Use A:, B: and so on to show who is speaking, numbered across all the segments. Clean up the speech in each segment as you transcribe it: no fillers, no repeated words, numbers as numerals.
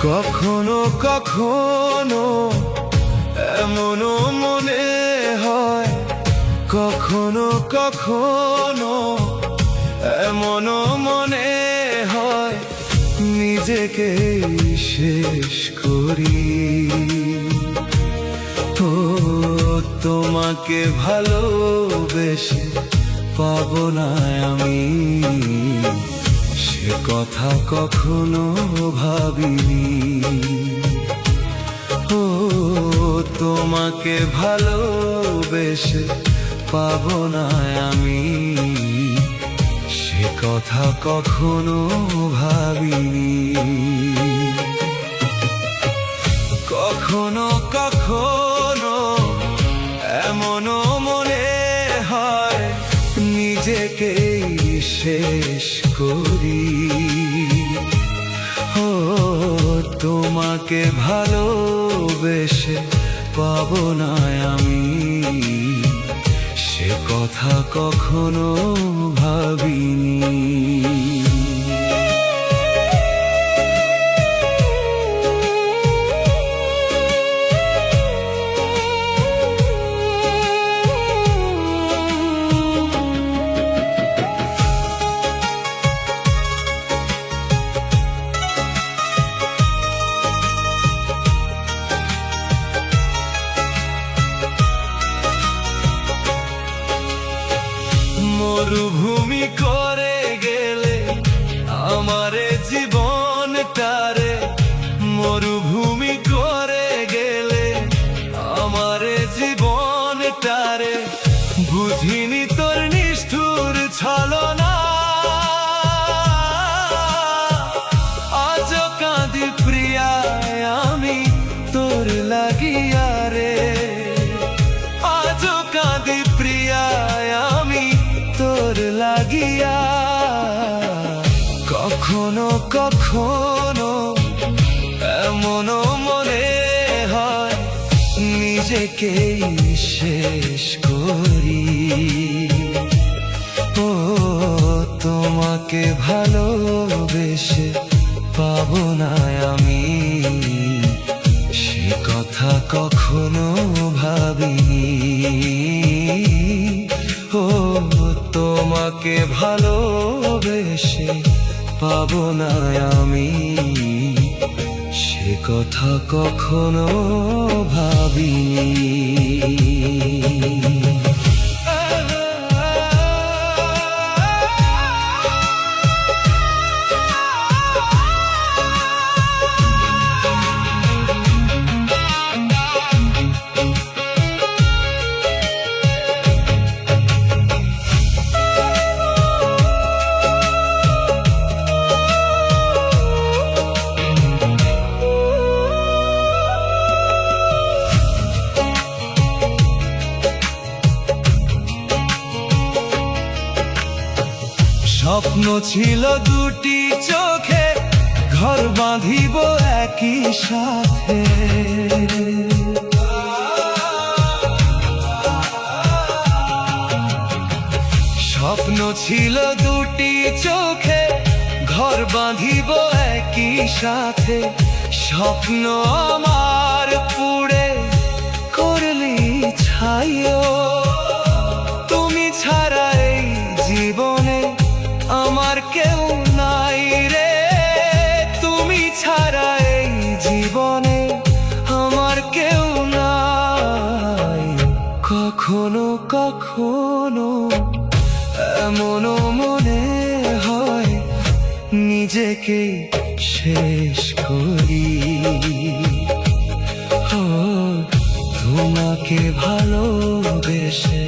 A: কখনো কখনো এমনও মনে হয়, কখনো কখনো এমনও মনে হয় নিজেকে শেষ করি। ও তোমাকে ভালোবেসে পাবো না আমি, সে কথা কখনো ভাবিনি। ও তোমাকে ভালোবেসে পাবো না আমি, সে কথা কখনো ভাবিনি। কখনো কখনো এমনও মনে হয় নিজেকে শেষ করি। ও তোমাকে ভালোবেসে পাবো না আমি, সে কথা কখনো ভাবিনি। মরুভূমি করে গেলে আমারে জীবনটারে, মরুভূমি করে গেলে আমারে জীবনটারে, বুঝিনি তোর নিষ্ঠুর ছলনা। আজ কাঁদি প্রিয়া আমি তোর লাগিয়া রে, আজ কাঁদি প্রিয়া আমি তোর লাগিয়া। কখনো কখনো এমনও মনে হয় নিজেকে শেষ করি। ও তোমাকে ভালোবেসে পাবো না আমি, সে কথা কখনো ভাবিনি। ও তোমাকে ভালোবেসে পাবো না আমি, সে কথা কখনো ভাবিনি। স্বপ্ন ছিল দুটি চোখে, ঘর বাঁধিব একই সাথে। স্বপ্ন ছিল দুটি চোখে, ঘর বাঁধিব একই সাথে। স্বপ্ন আমার পুড়ে করলি ছাই, তুমি ছাড়া এই জীবনে আমার কেউ নাই রে, তুমি ছাড়া এই জীবনে আমার কেউ নাই। কখনো কখনো এমনও মনে হয় নিজেকে শেষ করি। ও তোমাকে ভালোবেসে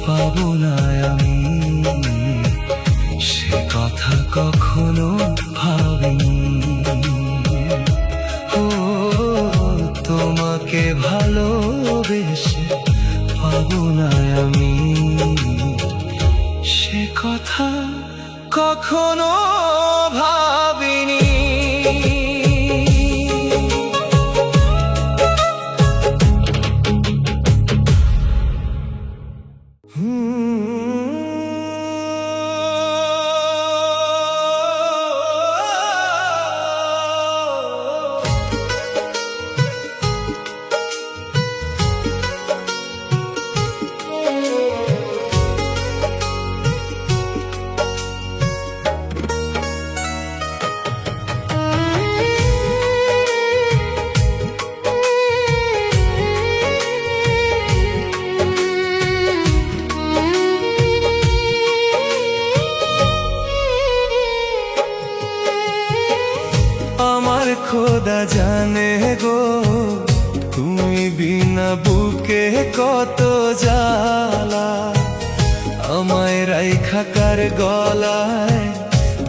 A: পাবো না আমি, সে কথা কখনো ভাবিনি। ও তোমাকে ভালোবেসে পাবো না আমি, সে কথা কখনো ভাবিনি। খোদা জানে গো, তুমি বিনা বুকে কত জ্বালা। আমায় রাইখা কার গলায়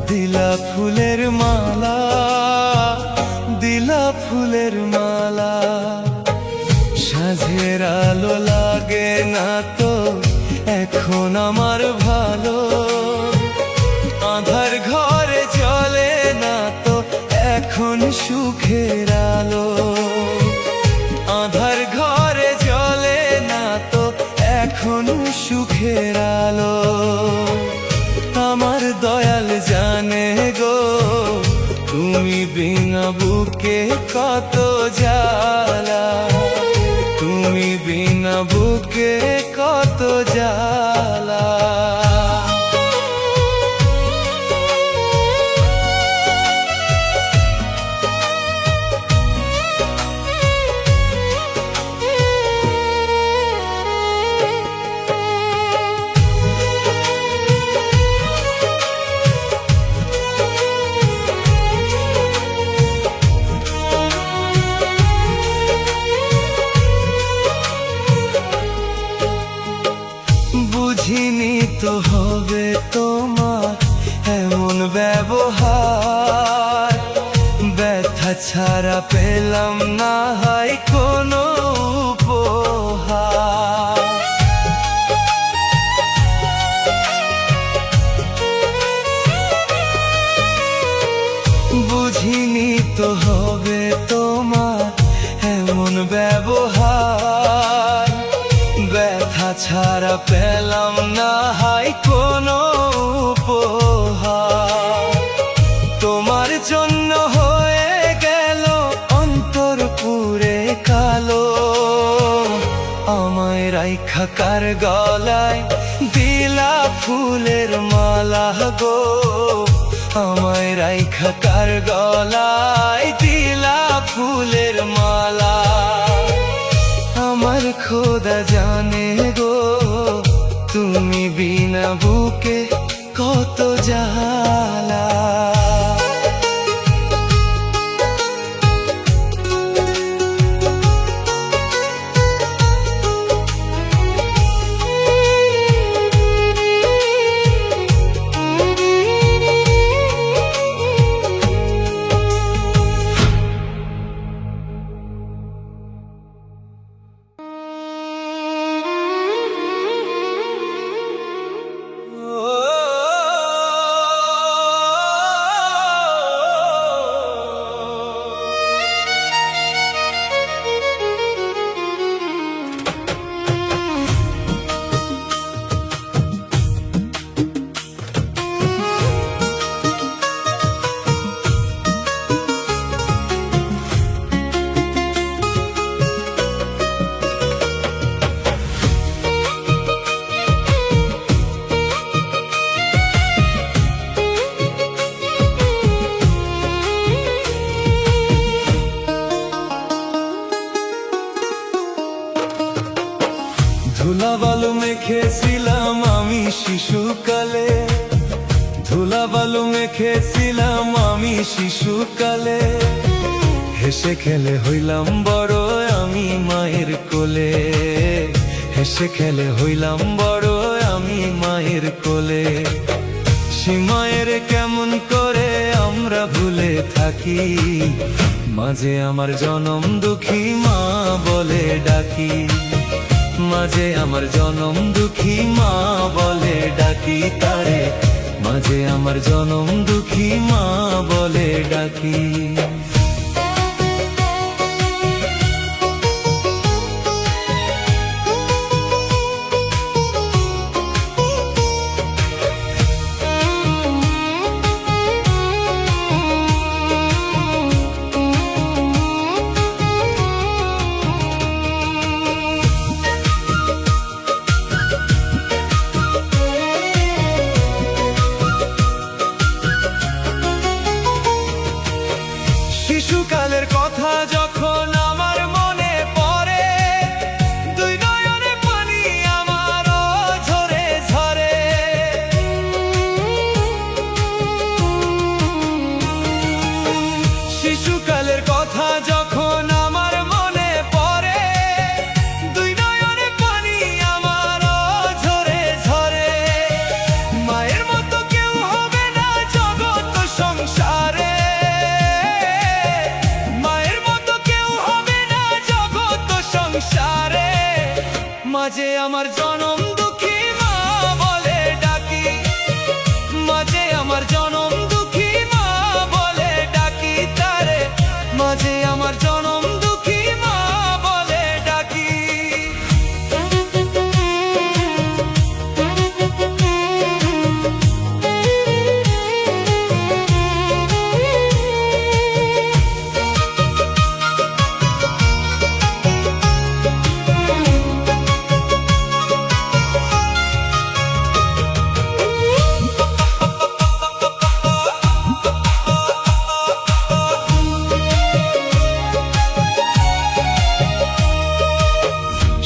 A: দিলা ফুলের মালা, দিলা ফুলের মালা। সাঁঝের আলো লাগে না তো এখন আমার ভালো, আঁধার ঘরে জ্বলে না তো এখন সুখের আলো। আঁধার ঘরে জ্বলে না তো এখন সুখের আলো। আমার দয়াল জানে গো, তুমি বিনা বুকে কত জ্বালা, তুমি বিনা বুকে কত জ্বালা। বুঝিনি তো হবে তোমার এমন ব্যবহার, ব্যথা ছাড়া পেলাম না হয় কোনো উপহার। বুঝিনি তো হবে তোমার এমন ব্যবহার, ব্যথা ছাড়া পেলাম না হয় কোনো উপহার। তোমার জন্য হয়ে গেল অন্তর পুরে কালো, আমায় রাইখা কার গলায় দিলা ফুলের মালা গো, আমায় রাইখা কার গলায় দিলা ফুলের মালা। আমার খোদা জানে গো, তুমি বিনা বুকে কত জ্বালা। ধুলা বালু মেখেছিলাম আমি শিশুকালে, ধুলা বালু মেখেছিলাম আমি শিশুকালে। হেসে খেলে হইলাম বড় আমি মায়ের কোলে, হেসে খেলে হইলাম বড় আমি মায়ের কোলে। সে মায়ের কেমন করে আমরা ভুলে থাকি, মাঝে আমার জনম দুঃখী মা বলে ডাকি, মাঝে আমার জনম দুঃখী মা বলে ডাকি তারে, মাঝে আমার জনম দুঃখী মা বলে ডাকি। মাঝে আমার জনম দুঃখী মা বলে ডাকি, মাঝে আমার জনম দুঃখী মা বলে ডাকি তারে, মাঝে আমার জনম দুঃখী মা বলে ডাকি।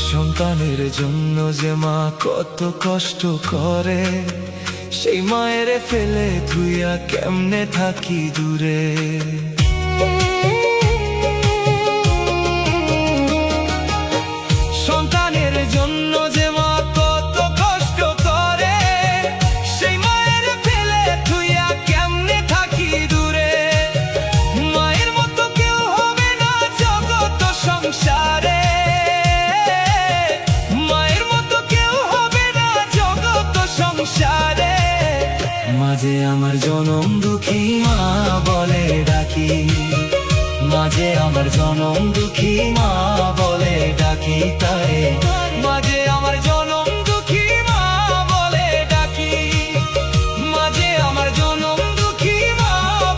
A: সন্তানের জন্য যে মা কত কষ্ট করে, সেই মায়ের ফেলে ধুইয়া কেমনে থাকি দূরে। সন্তানের জন্য যে মা কত কষ্ট করে, সেই মায়ের ফেলে ধুইয়া কেমনে থাকি দূরে। মায়ের মতো কেউ হবে না জগৎ সংসারে, মাঝে আমার জনম দুঃখী মা বলে ডাকি, মাঝে আমার জনম দুঃখী মা বলে ডাকি তারে, মাঝে আমার জনম দুঃখী মা বলে ডাকি, মাঝে আমার জনম দুঃখী মা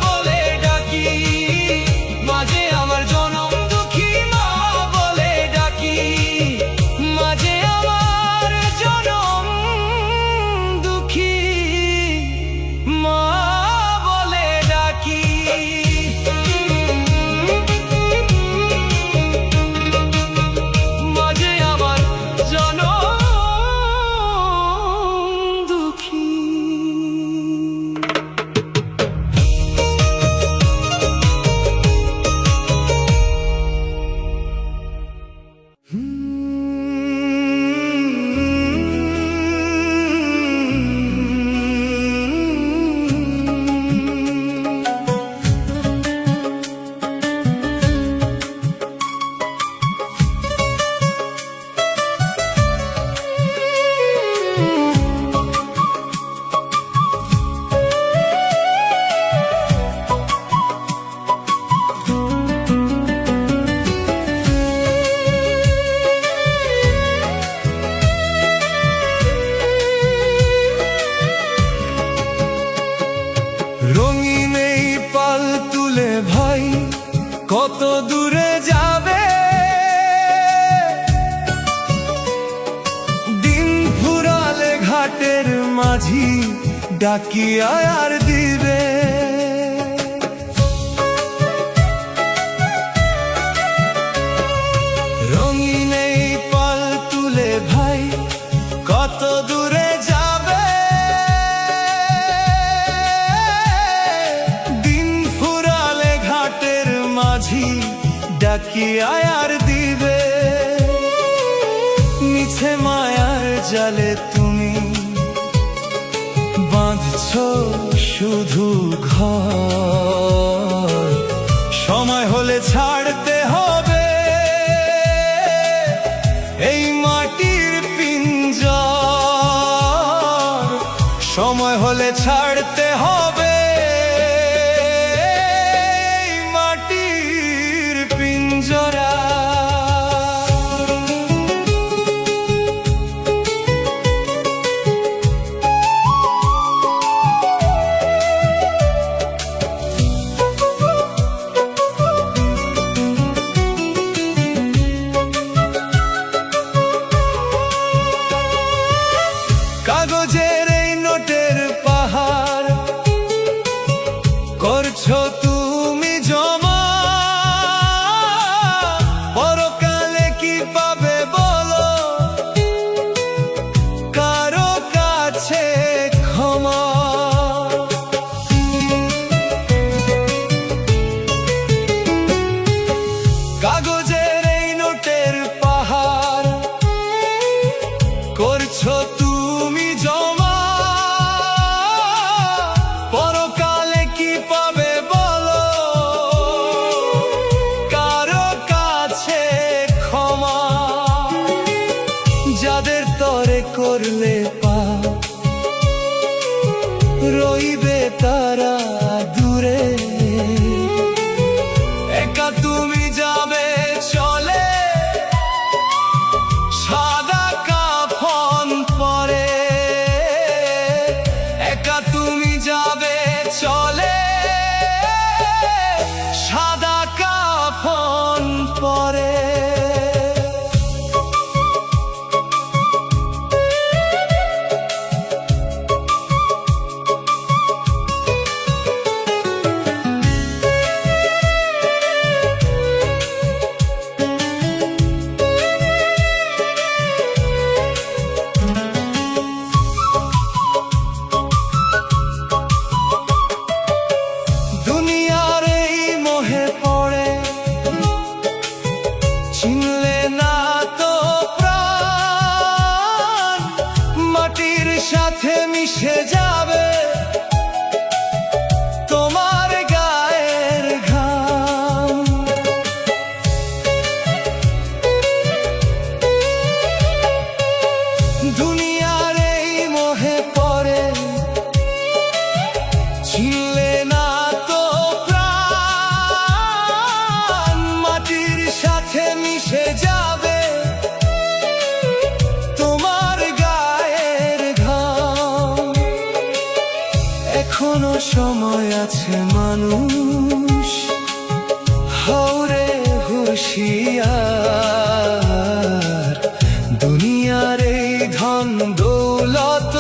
A: বলে ডাকি, মাঝে আমার জনম দুঃখী মা বলে ডাকি, মাঝে আমার জনম দুঃখী মা বলে ডাকি। মাঝে আমার জনম দুঃখী। রঙিন এই পাল তুলে ভাই কত দূরে যাবে, দিন ফুরালে ঘাটের মাঝি ডাকিয়া আর দিবে। রঙিন এই পাল তুলে ভাই কত দূরে যাবে, মাঝি ডাকিয়া আর দিবে। মিছে মায়ার জালে তুমি বাঁধছো শুধু ঘর, সময় হলে ছাড়তে হবে এই মাটির পিঞ্জর, সময় হলে ছাড়তে হবে পিঞ্জরা। কাগজের এই নোটের পাহাড় করছো তুমি জমা, পরকালে কি পাবে বলো কারো কাছে ক্ষমা। কাগজের এই নোটের পাহাড় করছো তুমি জমা, পরকালে কি পাবে বলো এখনো সময় আছে মানুষ, হওরে হুঁশিয়ার। দুনিয়ার এই ধন দৌলত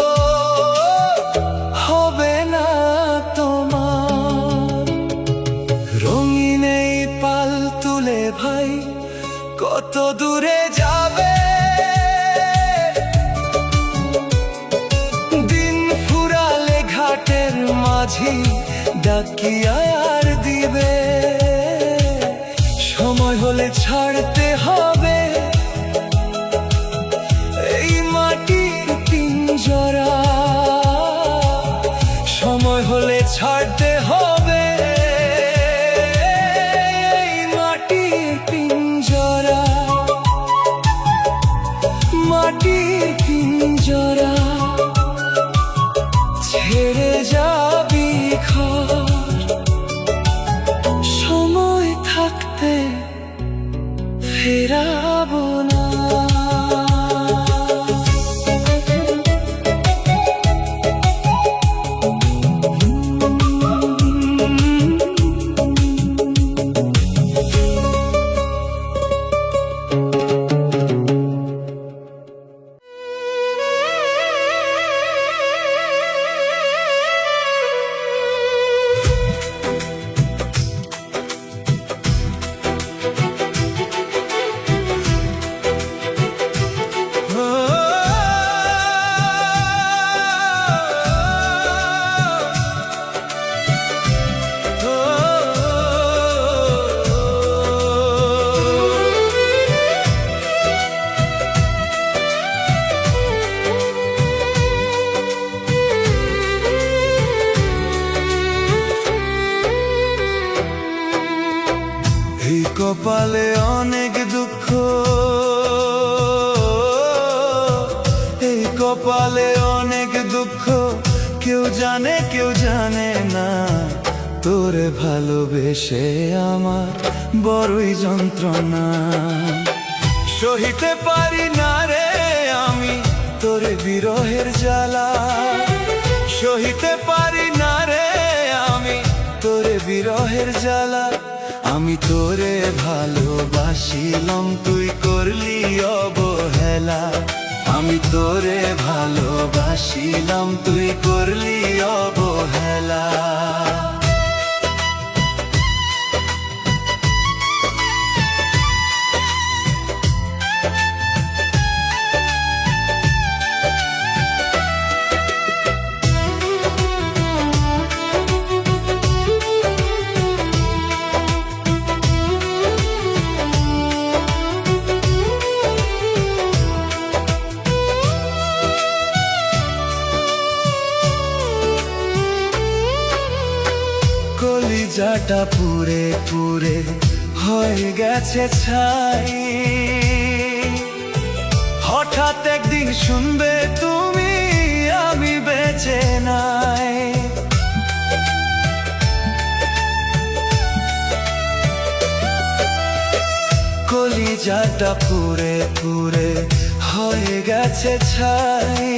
A: হবে না তোমার। রঙিন এই পাল তুলে ভাই কত দূরে যাবে, দিন ফুরালে ঘাটের মাঝি ডাকিয়ার দিবে। সময় হলে ছাড়তে হবে এই মাটির পিঞ্জরা, সময় হলে ছাড়তে হবে এই মাটির পিঞ্জরা, মাটির পিঞ্জরা। ছেড়ে যাবি ঘর সময় থাকতে ফেরাবো না। এই কপালে অনেক দুঃখ, এই কপালে অনেক দুঃখ, কেউ জানে না। তোরে ভালোবেসে আমার বড়ই যন্ত্রণা, সহিতে পারি না রে আমি তোরে বিরহের জ্বালা, সহিতে পারি না রে আমি তোরে বিরহের জ্বালা। আমি তোরে ভালোবাসিলাম তুই করলি অবহেলা, আমি তোরে ভালোবাসিলাম তুই করলি অবহেলা। কলিজাটা পুরে পুরে হয়ে গেছে ছাই, হঠাৎ একদিন শুনবে তুমি আমি বেঁচে নাই। কলিজাটা পুরে পুরে হয়ে গেছে ছাই,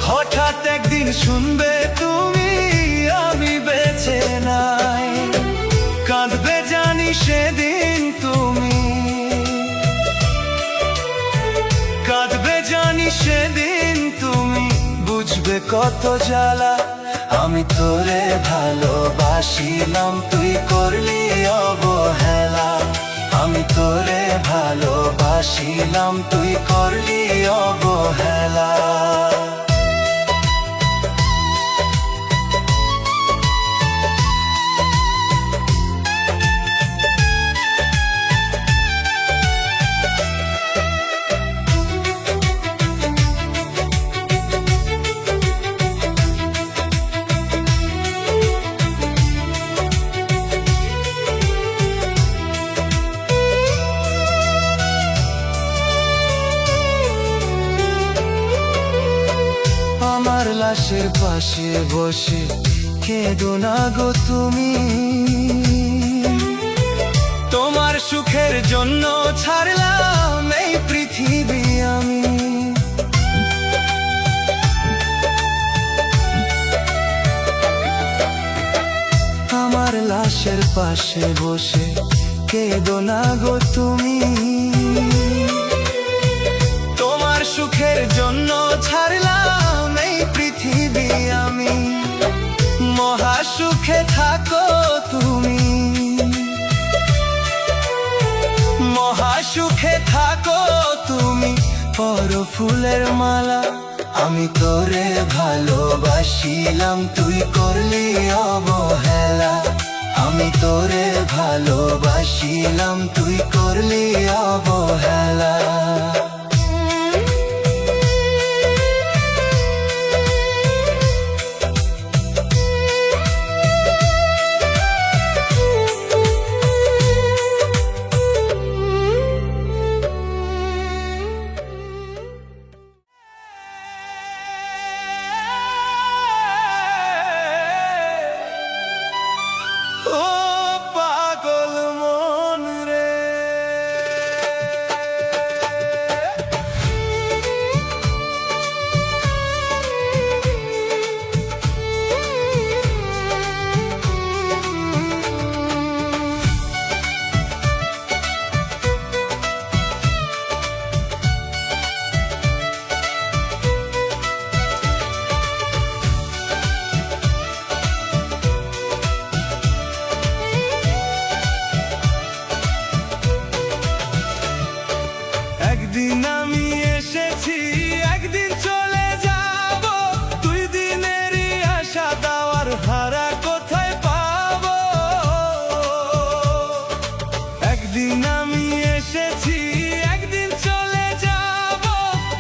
A: হঠাৎ একদিন শুনবে তুমি আমি বেঁচে নাই। কাঁদবে জানি সেদিন তুমি, কাঁদবে জানি সেদিন তুমি, বুঝবে কত জ্বালা। আমি তোরে ভালোবাসিলাম তুই করলি অবহেলা, আমি তোরে ভালোবাসিলাম তুই করলি অবহেলা। আমার লাশের পাশে বসে কেঁদো না গো তুমি, তোমার সুখের জন্য ছাড়লাম এই পৃথিবী আমি। তোমার লাশের পাশে বসে কেঁদো না গো তুমি। তোমার সুখের জন্য ছাড়লাম এই পৃথিবী আমি, মহা সুখে থাকো তুমি, মহা সুখে থাকো তুমি। পরো ফুলের মালা আমি তোরে ভালোবাসিলাম, তুই করলি অবহেলা। আমি তোরে ভালোবাসিলাম, তুই করলি অবহেলা। ও পাগল মন রে, একদিন আমি এসেছি একদিন চলে যাব, দুই দিনেরই আশা দেওয়ার হারা কোথায় পাবো। একদিন আমি এসেছি একদিন চলে যাব,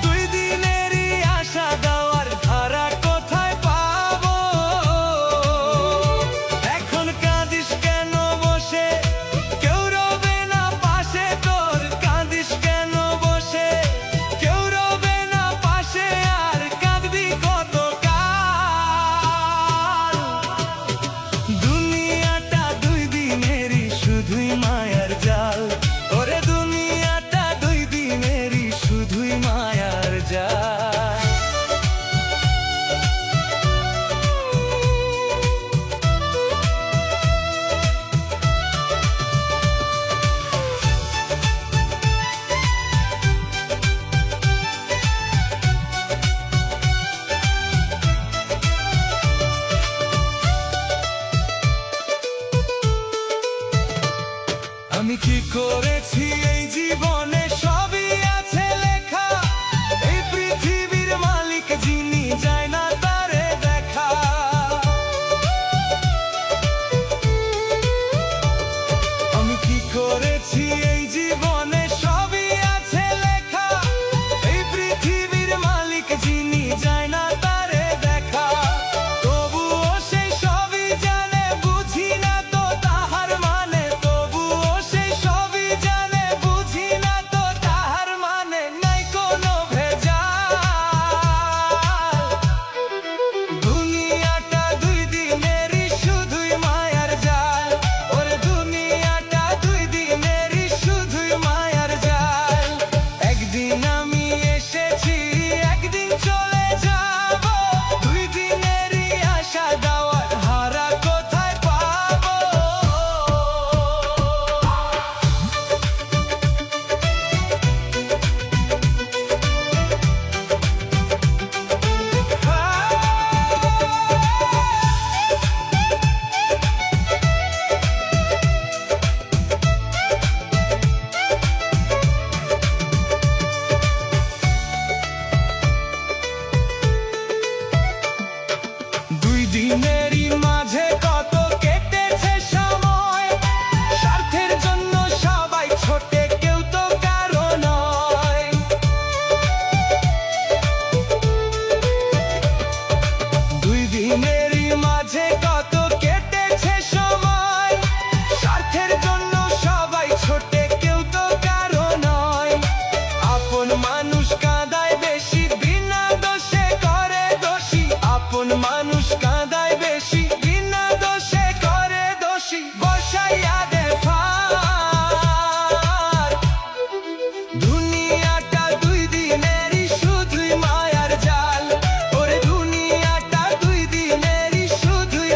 A: দুই দিনেরই আশা দেওয়ার হারা কোথায় পাবো। এখন কাঁদিস কেন বসে, কেউ রবে না পাশে তোর। কাঁদিস কেন বসে, কেউ রবে না পাশে, আর কাঁদবি কতকাল। দুনিয়াটা দুই দিনেরই শুধুই মায়ার জাল, ওরে দুনিয়াটা দুই দিনেরই শুধুই মায়ার জাল। আমি কি করেছি এই জীবনে সবই আছে লেখা, এই পৃথিবীর মালিক যিনি যায় না তারে দেখা। আমি কি করেছি এই জীবনে সবই আছে লেখা, এই পৃথিবীর মালিক যিনি যায় না তারে দেখা। তবুও সেই সবই জানে, বুঝি না তো তাহার মানে। তবুও সেই সবই জানে, বুঝি না তো তাহার মানে। নাই কোনো ভেজাল, দুনিয়াটা দুই দিনেরই শুধুই মায়ার জাল, ওরে দুনিয়াটা দুই দিনেরই শুধুই মায়ার জাল। একদিন আমি এসেছি একদিন চলে যাব, দুই দিনেরই আশা দেওয়ার হারা কোথায় পাবো। দুই দিনেরই মাঝে কত কেটেছে সময়, স্বার্থের জন্য সবাই ছোটে কেউ তো কারো নয়। দুই দিনেরই মাঝে কত কেটেছে সময়, স্বার্থের জন্য সবাই ছোটে কেউ তো কারো নয়। আপন মানুষ কাঁদায় বেশি, বিনা দোষে করে দোষী। আপন মানুষ কাঁদায় বেশি, বিনা দোষে করে দোষী। বসাইয়া দে ফার, দুনিয়াটা দুই দিনেরই শুধুই মায়ার জাল, ওরে দুনিয়াটা দুই দিনেরই শুধুই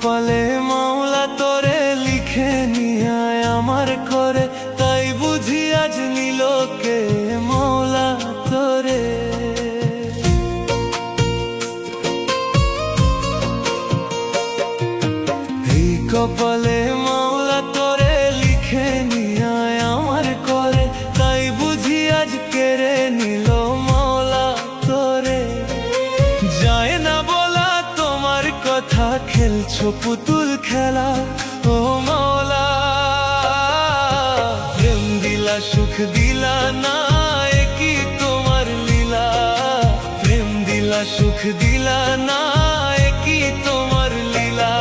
A: কপালে মাওলা তোরে লিখে নিয়ে আমার করে, তাই বুঝি আজ নিল কে মাওলা তোরে। এই কপালে মাওলা তোরে লিখে নিয়ে আমার করে, তাই বুঝি আজ কেড়ে নিল মাওলা তোরে। যায় না বলা তোমার কথা, খেলছো পুতুল খেলা ও মাওলা। প্রেম দিলা সুখ দিলা না, এ কি তোমার লীলা। প্রেম দিলা সুখ দিলা না, এ কি তোমার লীলা।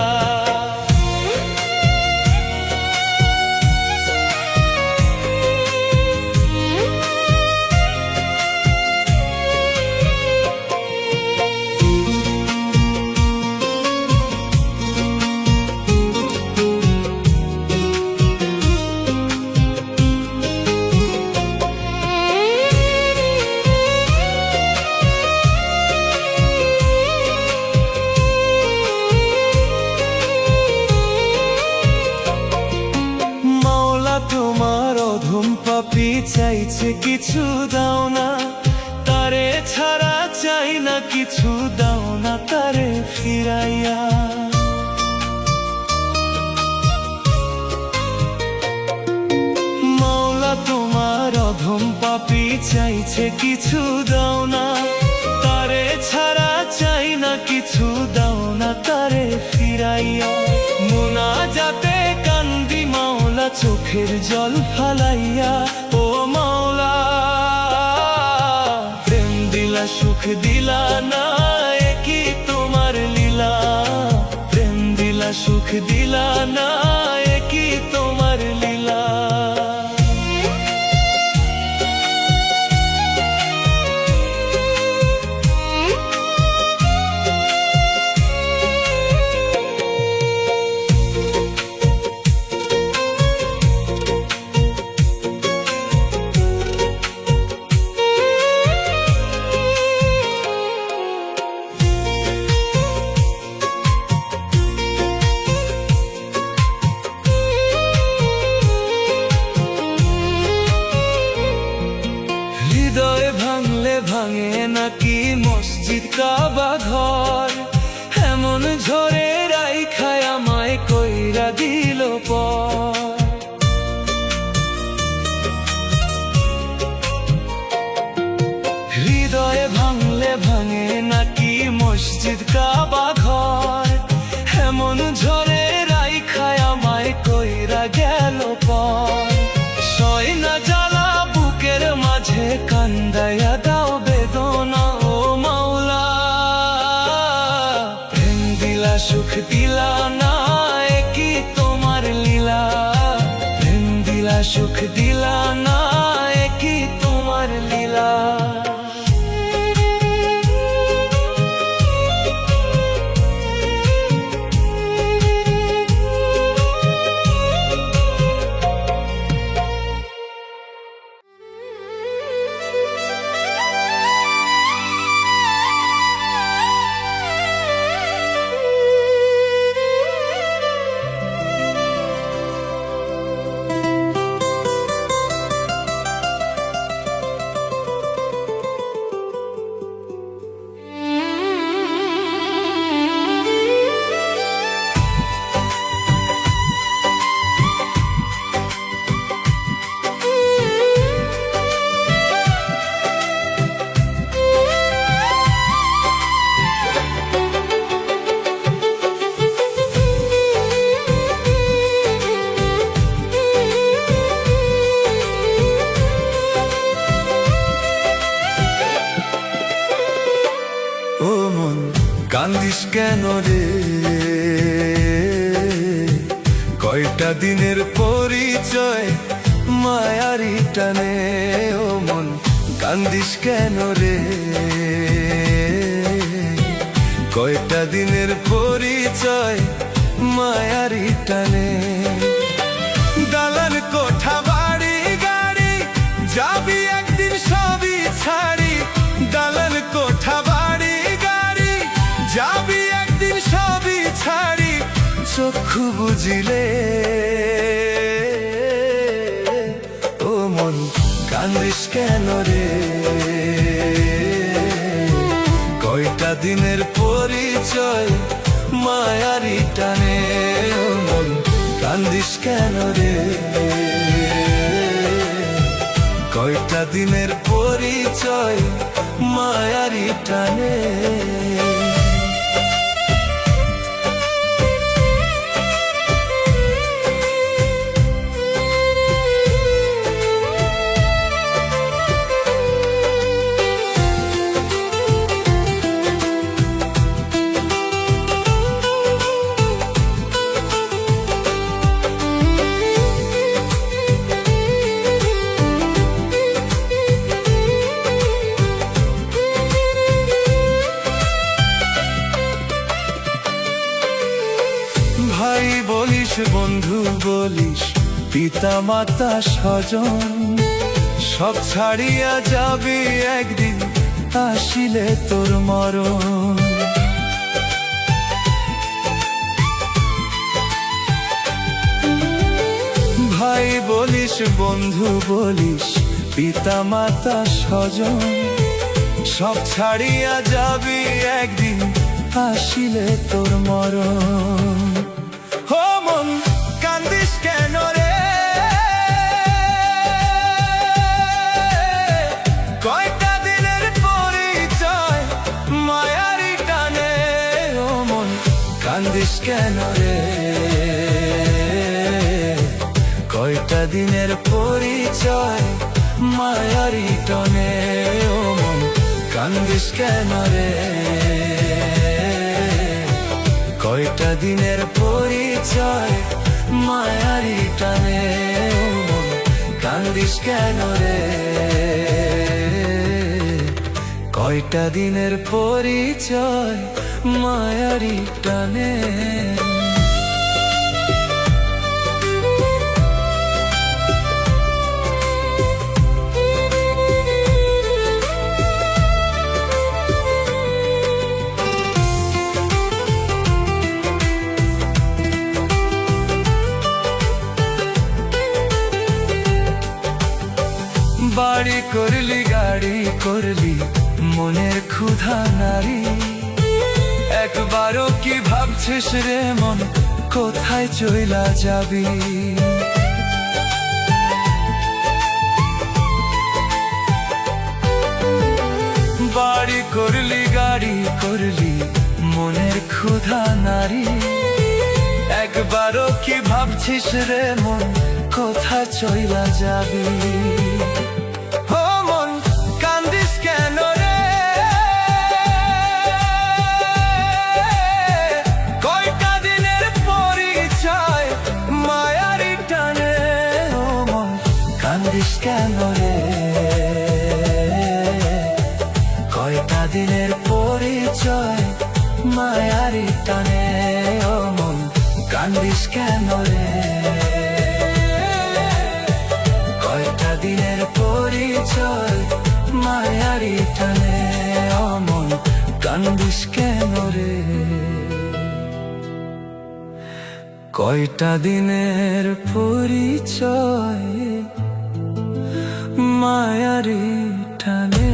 A: তোমার অধম পাপী চাইছে কিছু দাও না, তারে ছাড়া চাই না কিছু দাও না তারে ফিরাইয়া। মাওলা তোমার অধম পাপী চাইছে কিছু দাও না, তারে ছাড়া চাই না কিছু দাও না তারে ফিরাইয়া। মুনাজাতে কান্দি মাওলা চোখের জল ফালাইয়া ও মাওলা। প্রেম দিলা সুখ দিলা না, এ কি তোমার লীলা। প্রেম দিলা সুখ দিলা না, এ কি তোমার লীলা। হৃদয় ভাঙলে ভাঙে নাকি মসজিদ কাবা ঘর, এমন ঝরে রাইখায় আমায় কইরা দিল পর। হৃদয় ভাঙলে ভাঙে নাকি মসজিদ কাবা ঘর, এমন ঝরে রাইখায় আমায় কইরা গেল পর। সয় না জ্বালা বুকের মাঝে কান্দাইয়া দাও বেদনা ও মাওলা। প্রেম দিলা সুখ দিলা না, এ কি তোমার লীলা। প্রেম দিলা সুখ দিলা না, এ কি তোমার লীলা। কান্দিস কেন রে, কয়টা দিনের পরিচয় মায়ারি টানে। ও মন কান্দিস কেন রে, কয়টা দিনের পরিচয় মায়ারি টানে। দালান কোঠা বাড়ি গাড়ি যাবি একদিন সবই ছাড়ি। দালান কোঠা বাড়ি গাড়ি যাবি একদিন সবই ছাড়ি। চক্ষু বুঝিলে ও মন কান্দিস কেন রে? কয়টা দিনের পরিচয় মায়ারি টানে, ও মন কান্দিস কেন রে? কয়টা দিনের পরিচয় মায়ারি টানে। ভাই বলিস, বন্ধু বলিস, পিতা মাতা স্বজন, সব ছাড়িয়া যাবি একদিন, আসিলে তোর মরণ। ভাই বলিস, বন্ধু বলিস, পিতা মাতা স্বজন, সব ছাড়িয়া যাবি একদিন, আসিলে তোর মরণ। ও মন কান্দিস কেন রে? কয়টা দিনের পরিচয় মায়ারি টানে, ও মন কান্দিস কেন রে? কয়টা দিনের পরিচয় মায়ারি টানে, ও মন কান্দিস কেন রে? কয়টা দিনের পরিচয় মায়ারি টানে, ও মন কান্দিস কেন রে? কয়টা দিনের পরিচয় মায়ারি টানে। বাড়ি করলি, গাড়ি করলি, মনের ক্ষুধা নারী, একবারও কি ভাবছিস রে মন কোথায় চইলা যাবি? বাড়ি করলি, গাড়ি করলি, মনের ক্ষুধা নারী, একবারও কি ভাবছিস রে মন কোথায় চইলা যাবি? ও মন কান্দিস কেন রে? কয়টা দিনের পরিচয় মায়ারি টানে, ও মন কান্দিস কেন রে? কয়টা দিনের পরিচয় মায়ারি টানে, ও মন কান্দিস কেন রে? কয়টা দিনের পরিচয় মায়ারি টানে, ও মন কান্দিস কেন রে? কয়টা দিনের পরিচয় মায়ারি টানে।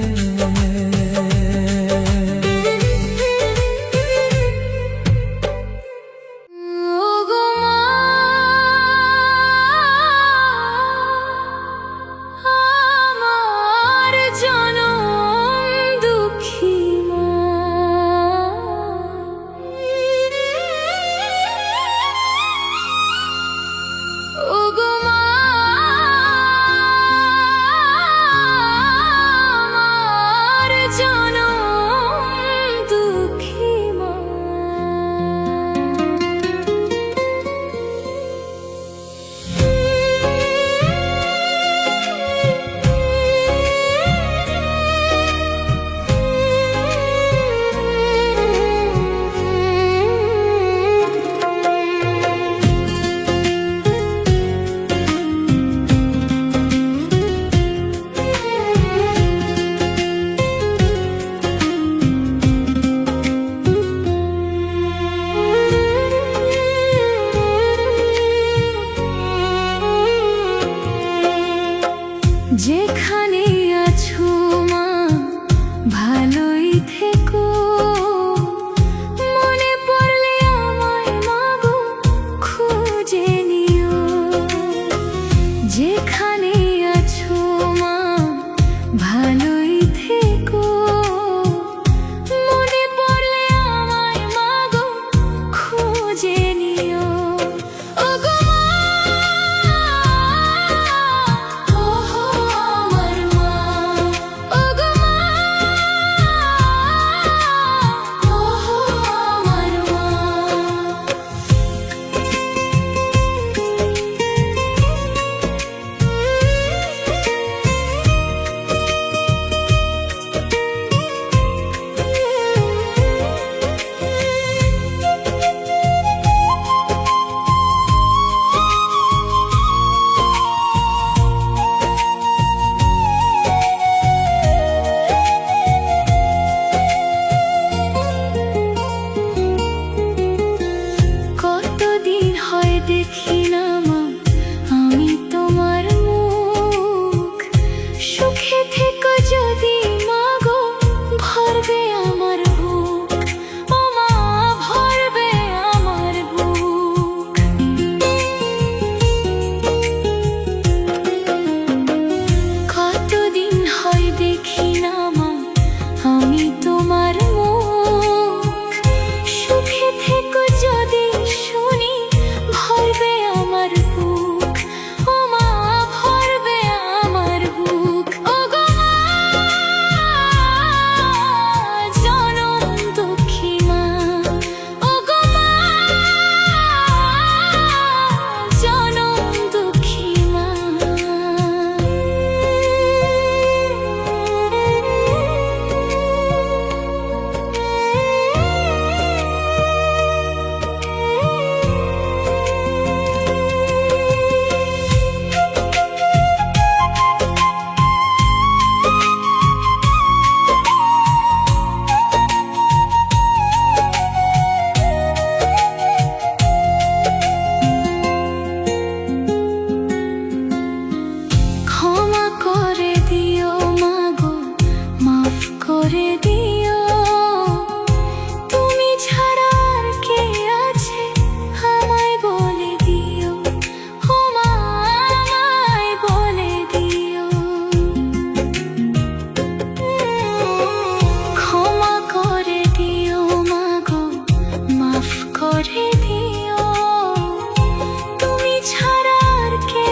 B: ওগো মা খুঁজে নিও। যেখানে আছো মা ভালোই থেকো, মনে পড়লে আমায় মা গো খুঁজে নিও। ওগো মা, ওহো আমার মা, ওগো মা, ওহো আমার মা। কতদিন হয় দেখি না মা আমি তোমার মুখ। সুখে থেকো যদি মা গো ভরবে আমার বুক, ও মা ভরবে আমার বুক। কতদিন হয় দেখি না মা আমি তোমার মুখ। সুখে থেকো যদি শুনি ভরবে আমার বুক, ও মা ভরবে আমার বুক। ওগো মা, জনম দুঃখী মা, ওগো মা, জনম দুঃখী মা। ক্ষমা করে দিও মা গো, মাফ করে দিও। তুমি ছাড়া আর কে আছে আমায় বলে দিও, ও মা আমায় বলে দিও। ক্ষমা করে দিও মা গো, মাফ করে দিও। তুমি ছাড়া আর কে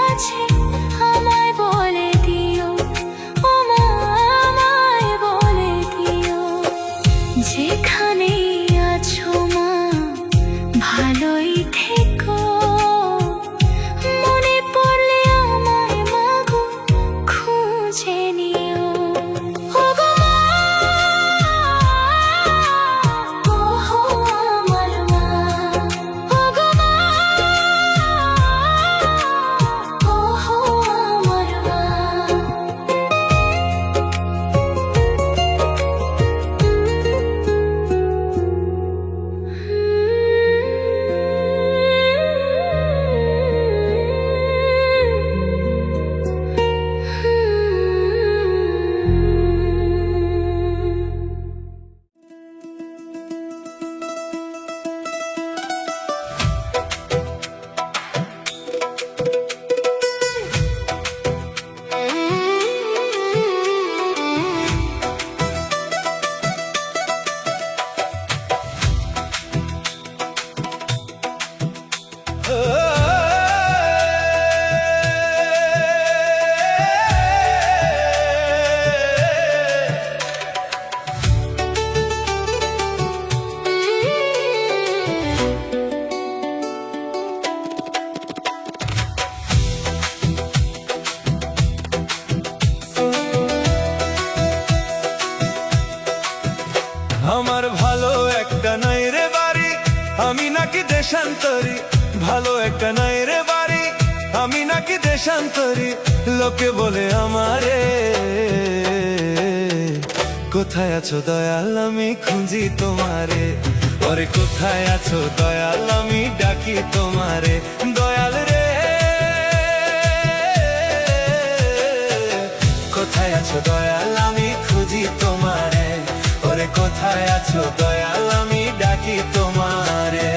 B: আছে আমায় বলে দিও, ও মা আমায় বলে দিও। যেখানে আছো মা ভালোই থেকো, মনে পড়লে আমায় মা গো খুঁজে নিও। ওগো মা, ওহো আমার মা, ওগো মা, ওহো আমার মা।
A: আমার ভালো একটা নাই রে বাড়ি, আমি নাকি দেশান্তরি। ভালো একটা নাই রে বাড়ি, আমি নাকি দেশান্তরি। লোকে বলে আমারে, কোথায় আছো দয়াল আমি খুঁজি তোমারে। ওরে কোথায় আছো দয়াল আমি ডাকি তোমারে। দয়াল রে, কোথায় আছো দয়াল আমি খুঁজি তোমারে। ওরে কোথায় আছো দয়াল আমি ডাকি তোমারে।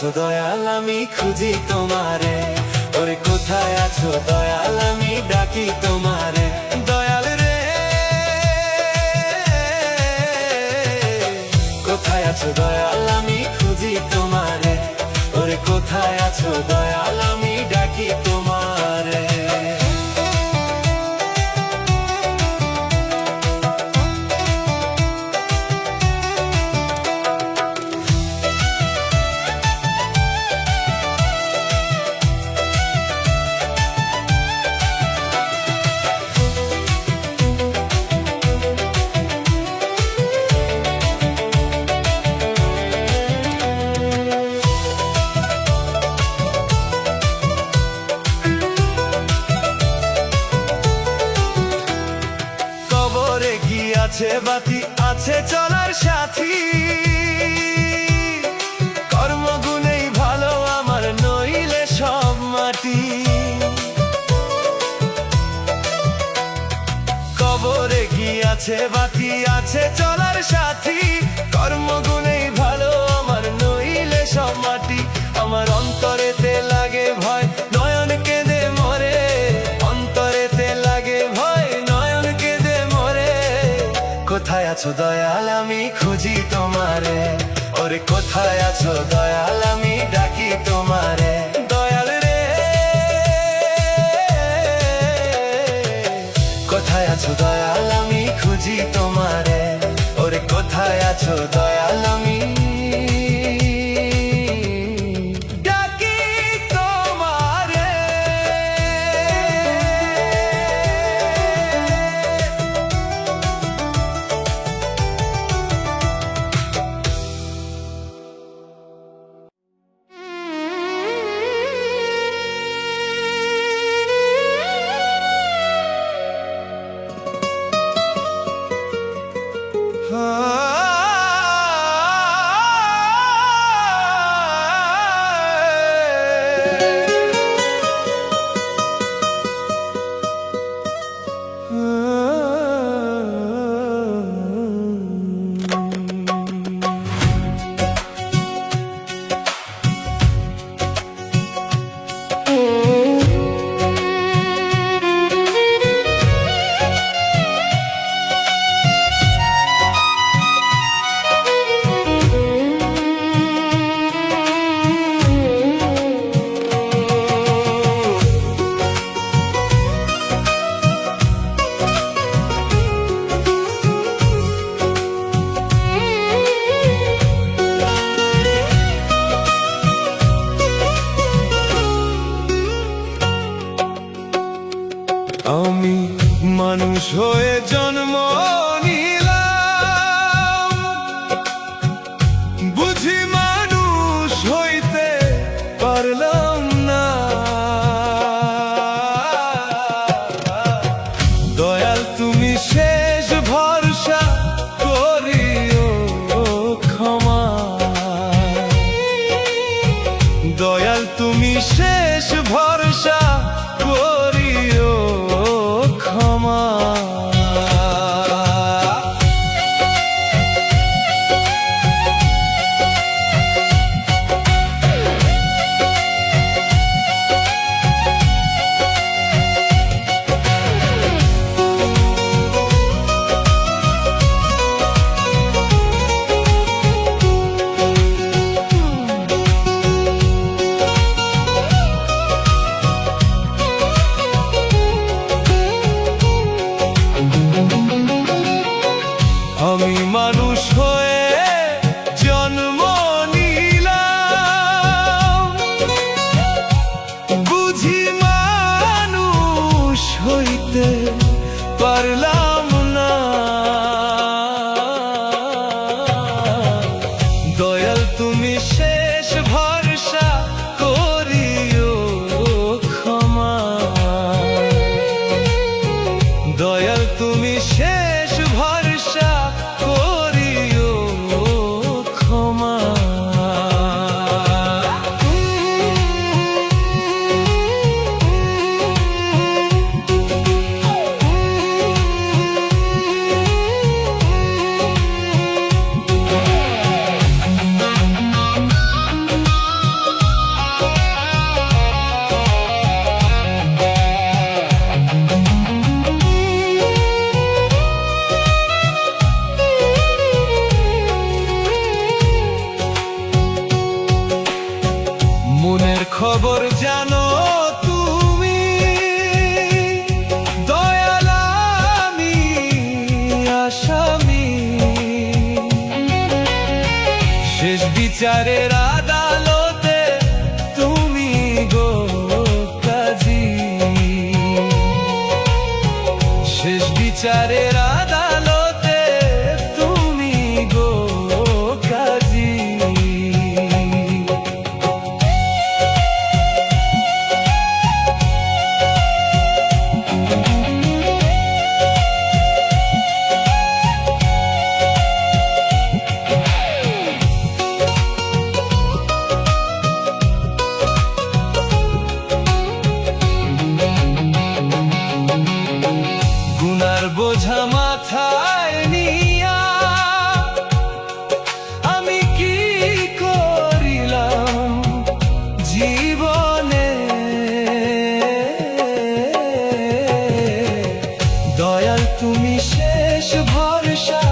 A: আছো দয়াল আমি খুঁজি তোমারে, ওরে কোথায় আছো দয়াল আমি ডাকি তোমারে। দয়াল রে কোথায় আছো দয়াল আমি খুঁজি তোমারে, ওরে কোথায় আছো দয়াল আমি ডাকি তোমারে। কবরে কি আছে বাতি, আছে চলার সাথী, কর্মগুণেই ভালো আমার নইলে সব মাটি। কবরে কি আছে বাতি, আছে চলার সাথী, কর্মগুণেই ভালো আমার নইলে সব মাটি। আমার অন্তরেতে লাগে ভয় নয়ন কেঁদে মরে, অন্তরেতে লাগে ভয় নয়ন কেঁদে মরে। কোথায় আছো দয়াল আমি খুঁজি তোমারে, ওরে কোথায় আছো দয়াল আমি ডাকি তোমারে। দয়াল রে কোথায় আছো দয়াল আমি খুঁজি তোমারে, ওরে কোথায় আছো দয়াল আমি ডাকি তোমারে। আমি মানুষ হয়ে জন্ম নিলাম, বুঝি মানুষ হইতে পারলাম না। দয়াল তুমি শেষ ভরসা করিও ক্ষমা, দয়াল তুমি শেষ ভরসা করিও ক্ষমা। মনের খবর জানো তুমি, দয়াল আমি আসামি। শেষ বিচারের আদালতে তুমি গো কাজী, শেষ বিচারের আদালতে তুমি গো কাজী। গুনার বোঝা মাথায় নিয়া আমি কি করিলাম জীবনে, দয়াল তুমি শেষ ভরসা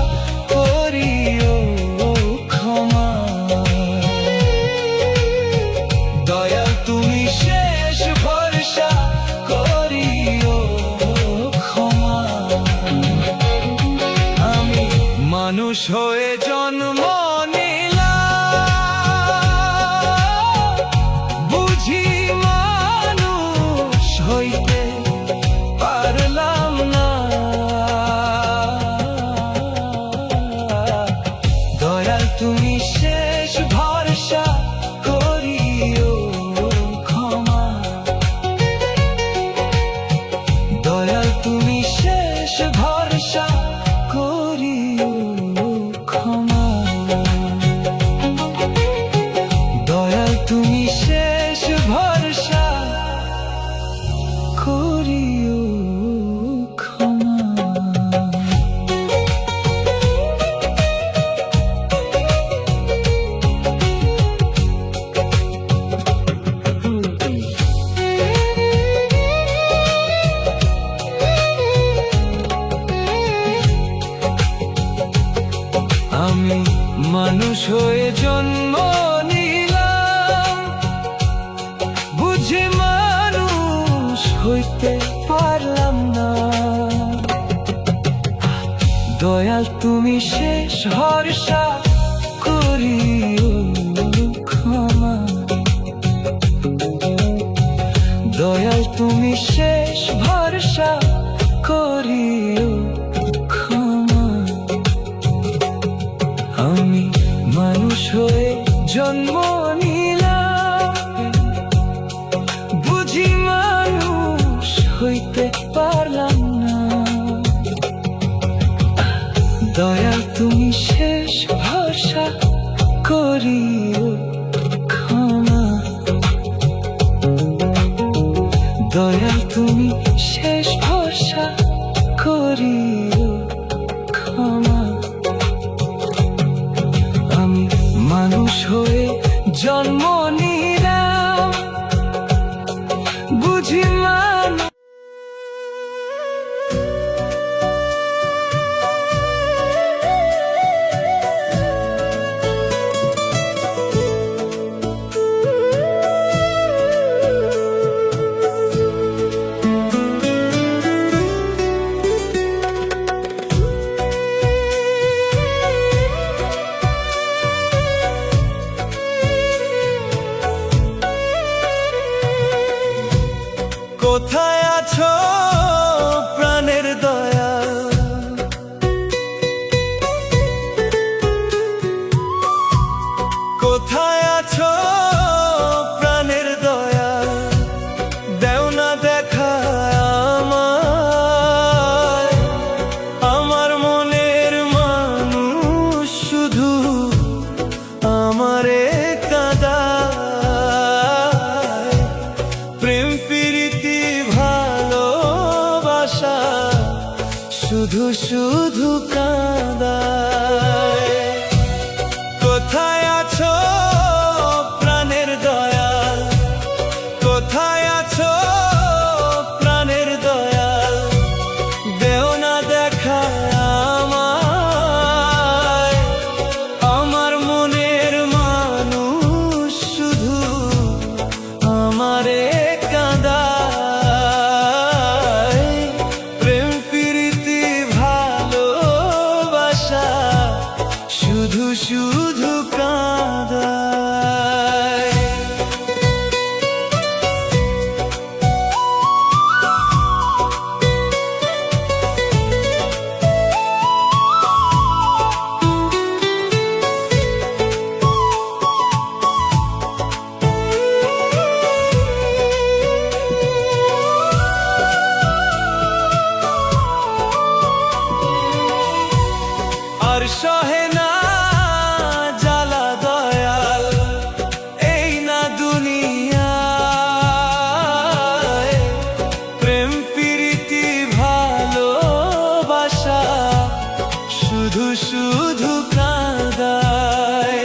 A: করিও ক্ষমা, দয়াল তুমি শেষ ভরসা করিও ক্ষমা। আমি মানুষ হয়ে জন্ম নিলাম, বুঝি মানুষ হইতে পারলাম না, দয়াল তুমি শেষ ভরসা করিও ক্ষমা, দয়াল তুমি শেষ ভরসা করিও ক্ষমা, দয়াল তুমি শেষ ভরসা করিও ক্ষমা। আমি মানুষ হয়ে জন্ম নিলাম, বুঝে মানুষ হইতে পারলাম না, দয়াল তুমি শেষ ভরসা করিও ক্ষমা, দয়াল তুমি শেষ ভরসা করিও ক্ষমা। আমি মানুষ হয়ে জন্ম নিলাম, বুঝি মানুষ হইতে পারলাম না, দয়াল তুমি শেষ ভরসা করিও ক্ষমা, দয়াল তুমি শেষ ভরসা করিও ক্ষমা। আমি মানুষ হয়ে জন্ম নিলাম, বুঝি মানুষ কোথায় আছো প্রাণের দয়া, কোথায় আছো প্রাণের দয়া, দেও না দেখা আমায়, আমার মনের মানুষ শুধু আমারে কাঁদায়, প্রেম প্রীতি ভালোবাসা শুধু শুধু কাঁদায়। কোথায় আছো প্রাণের দয়া, কোথায় আছো প্রাণের দয়া, দেও না দেখা আমায়, আমার মনের মানুষ শুধু আমারে কাঁদায়। প্রেম প্রীতি ভালোবাসা শুধু শুধু কাঁদায়। আর সহে না জ্বালা দয়াল এই না দুনিয়ায়। প্রেম প্রীতি ভালোবাসা শুধু শুধু কাঁদায়।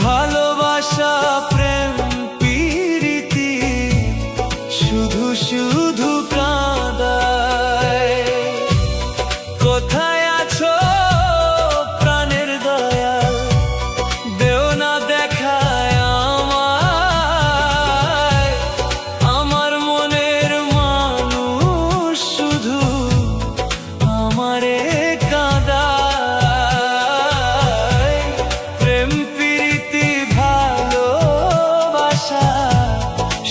A: ভালোবাসা প্রেম প্রীতি শুধু শুধু কাঁদায়। কোথায় আছো প্রাণের দয়াল, দেও না দেখায় আমায়। আমার মনের মানুষ শুধু আমারে কাঁদায়। প্রেম প্রীতি ভালোবাসা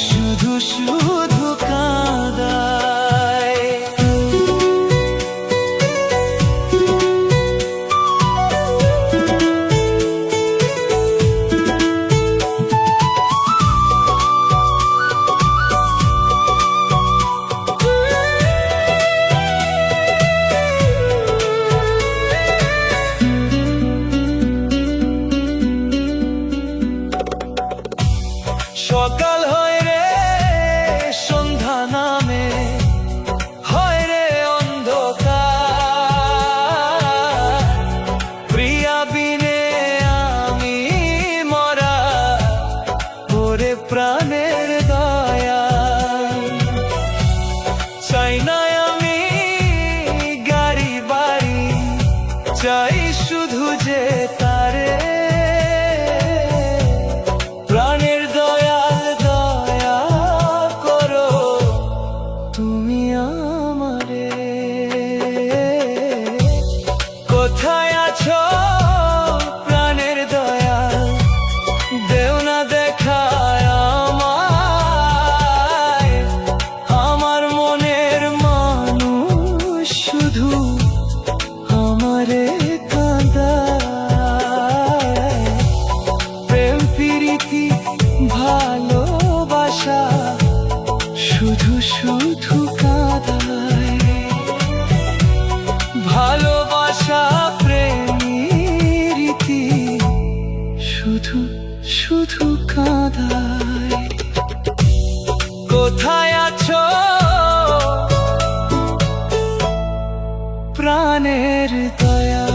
A: শুধু শুধু কাঁদায়। সকাল হয় রে সন্ধ্যা নামে, হয় রে অন্ধকার। প্রিয়া বিনে আমি মরা, ওরে প্রাণের দয়া। চাই না আমি গাড়ি বাড়ি, চাই শুধু যে তারে। প্রাণের দয়াল দয়া করো তুমি আমারে। কোথায় আছো প্রাণের দয়াল, দেও না দেখায় আমায়। আমার মনের মানুষ শুধু আমারে কাঁদায়। প্রেম প্রীতি ভালোবাসা শুধু শুধু কাঁদায়। ভালোবাসা প্রেম প্রীতি শুধু শুধু কাঁদায়। কোথায় আছো প্রাণের দয়া।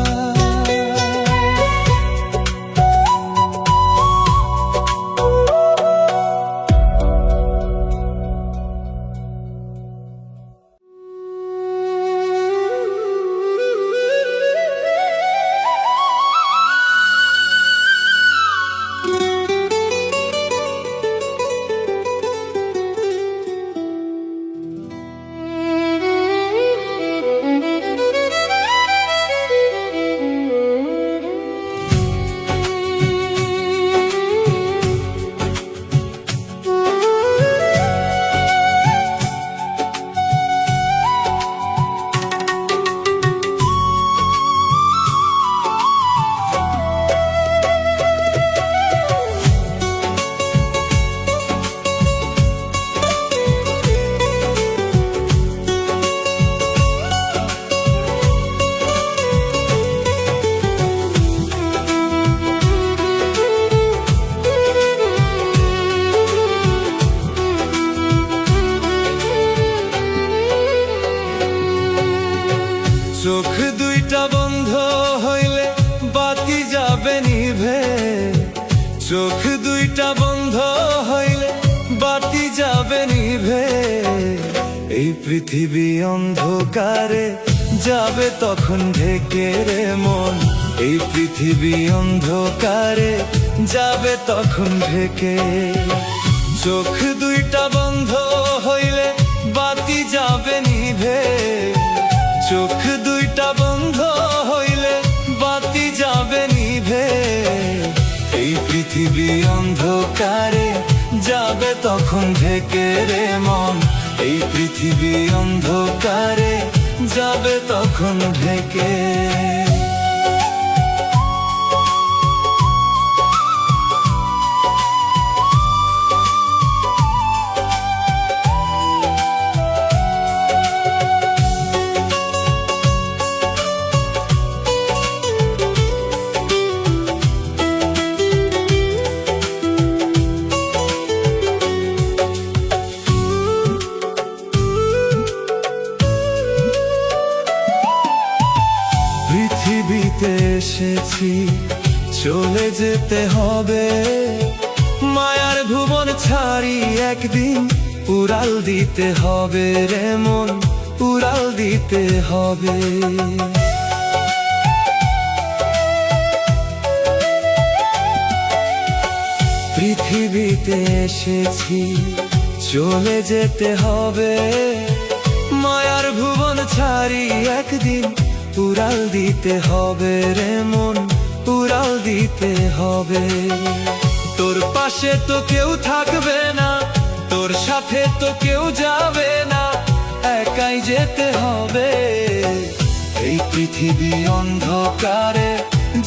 A: চোখ দুইটা বন্ধ হইলে বাতি যাবে নিভে। চোখ দুইটা বন্ধ হইলে বাতি যাবে নিভে। এই পৃথিবী অন্ধকারে যাবে তখন ঢেকে রে মন। এই পৃথিবী অন্ধকারে যাবে তখন ঢেকে। চোখ দুইটা বন্ধ হইলে বাতি যাবে নিভে, চোখ দুইটা বন্ধ হইলে বাতি যাবে নিভে। এই পৃথিবী অন্ধকারে যাবে তখন ঢেকে রে মন, এই পৃথিবী অন্ধকারে যাবে তখন ঢেকে। পৃথিবীতে এসেছি চলে যেতে হবে, মায়ার ভুবন ছাড়ি একদিন উড়াল দিতে হবে রে মন, উড়াল দিতে হবে। পৃথিবীতে এসেছি চলে যেতে হবে, মায়ার ভুবন ছাড়ি একদিন উড়াল দিতে হবে রে মন, উড়াল দিতে হবে। তোর পাশে তো কেউ থাকবে না, তোর সাথে তো কেউ যাবে না, একাই যেতে হবে। এই পৃথিবী অন্ধকারে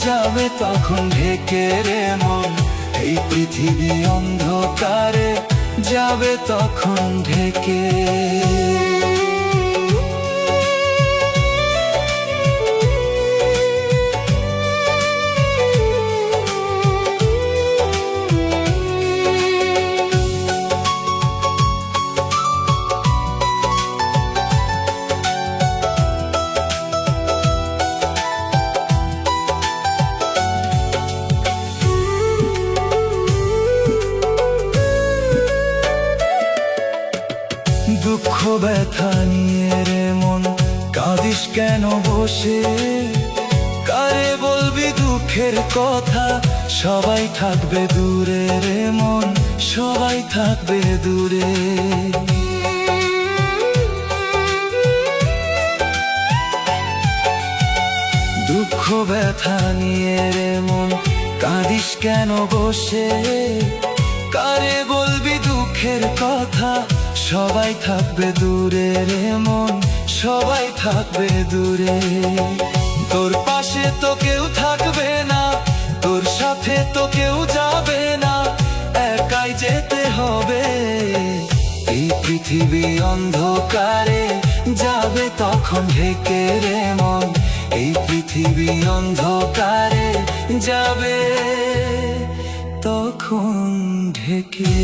A: যাবে তখন ঢেকে রে মন, এই পৃথিবী অন্ধকারে যাবে তখন ঢেকে। দুঃখ ব্যথা নিয়ে রে মন কাঁদিস কেন বসে, কারে বলবি দুঃখের কথা, সবাই থাকবে দূরে রে মন, সবাই থাকবে দূরে। দুঃখ ব্যথা নিয়ে রে মন কাঁদিস কেন বসে, কারে বলবি দুঃখের কথা, সবাই থাকবে দূরে রে মন, সবাই থাকবে দূরে। তোর পাশে তো কেউ থাকবে না, তোর সাথে তো কেউ যাবে না, একাই যেতে হবে। এই পৃথিবী অন্ধকারে যাবে তখন ঢেকে রে মন, এই পৃথিবী অন্ধকারে যাবে তখন ঢেকে।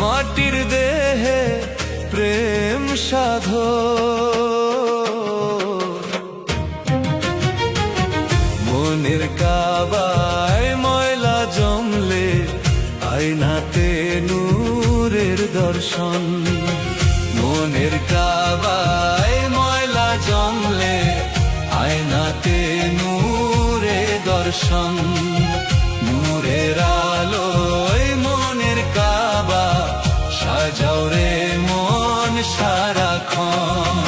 A: মাটির দেহে প্রেম সাধো, মনের কাবায় ময়লা জমলে আয়নাতে নূরের দর্শন, মনের কাবায় ময়লা জমলে আয়নাতে নূরের দর্শন, নূরের আলোয় মনের কাবা সাজাও রে মন সারাক্ষণ।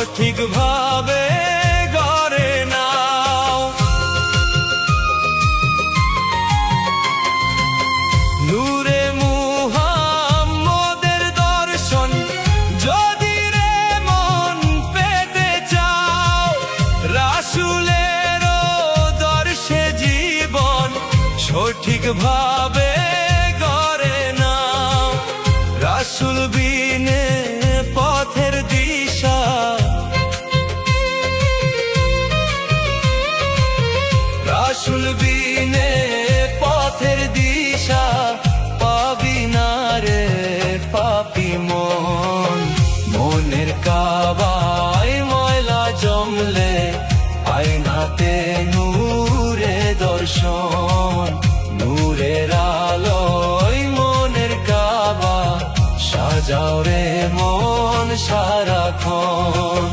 A: সঠিকভাবে গড়ে নাও। নূরে মুহাম্মদের দর্শন যদি রে মন পেতে চাও, রাসূলের দর্শে জীবন সঠিকভাবে গড়ে নাও। রাসূল বিনে পথের দিশা, রাসূল বিনে পথের দিশা পাবি না রে পাপি মন। মনের কাবায় ময়লা জমলে আয়নাতে নূরে দর্শন। নূরের আলোয় মনের কাবা সাজাও রে মন সারাক্ষণ।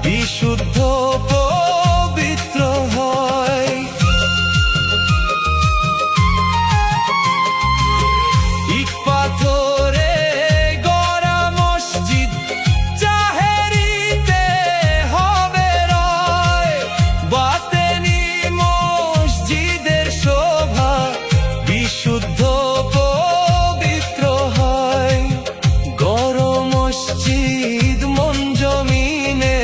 A: বিশুদ্ধ পবিত্র হয়। ইট পাথরে গড়া মসজিদ জাহেরিতে হবে রয়। বাতেনি মসজিদের শোভা বিশুদ্ধ পবিত্র হয়। গড় মসজিদ মন জমিনে,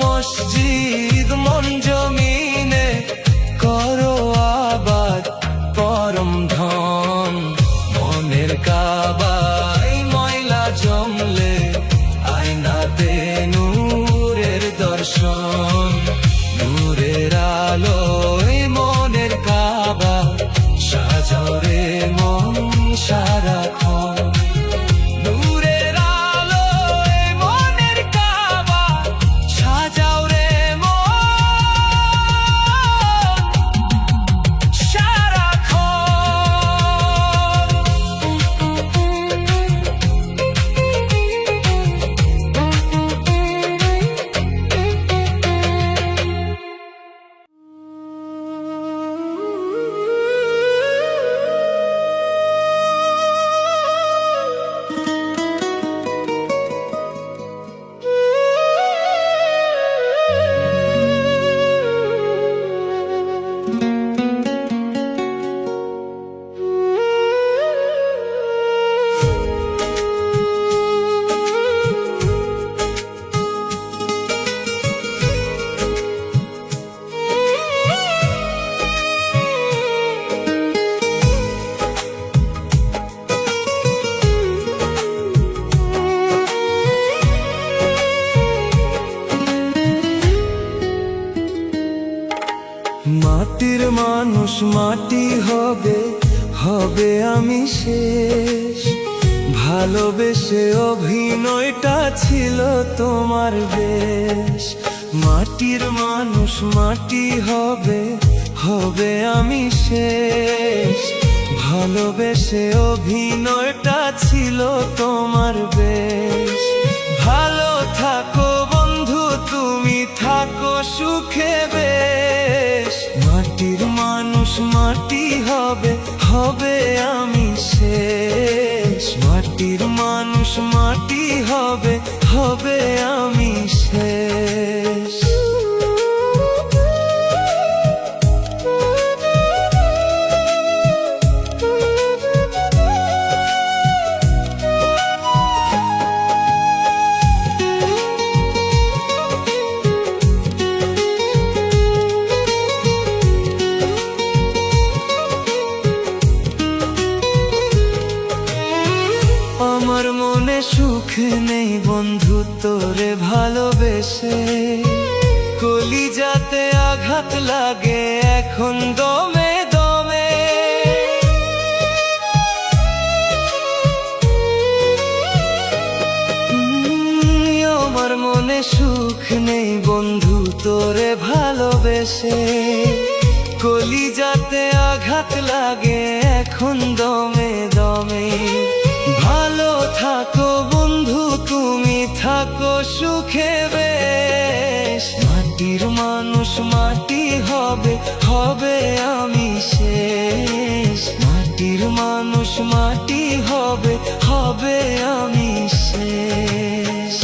A: মসজিদ মন জমিনে করো আবাদ পরম ধন। মনের কাবায় ময়লা জমলে আয়নাতে নূরের দর্শন। নূরের আলোয় মনের কাবা সাজাও রে মন সারাক্ষণ। মাটির মানুষ মাটি হবে, হবে আমি শেষ। ভালোবেসে অভিনয়টা ছিল তোমার বেশ। মাটির মানুষ মাটি হবে, হবে আমি শেষ। ভালোবেসে অভিনয়টা ছিল তোমার বেশ। ভালো থাকো বন্ধু তুমি, থাকো সুখে বেশ। মাটির মানুষ মাটি হবে, হবে আমি শেষ। মাটির মানুষ মাটি হবে, হবে আমি শেষ। আমার মনে সুখ নেই বন্ধু তোরে ভালোবেসে। কলিজাতে আঘাত লাগে এখন দমে দমে। আমার মনে সুখ নেই বন্ধু তোরে ভালোবেসে, কলিজাতে আঘাত লাগে এখন দমে দমে। ভালো থাকো বন্ধু তুমি থাকো সুখে বেশ, মাটির মানুষ মাটি হবে হবে আমি শেষ, মাটির মানুষ মাটি হবে হবে আমি শেষ।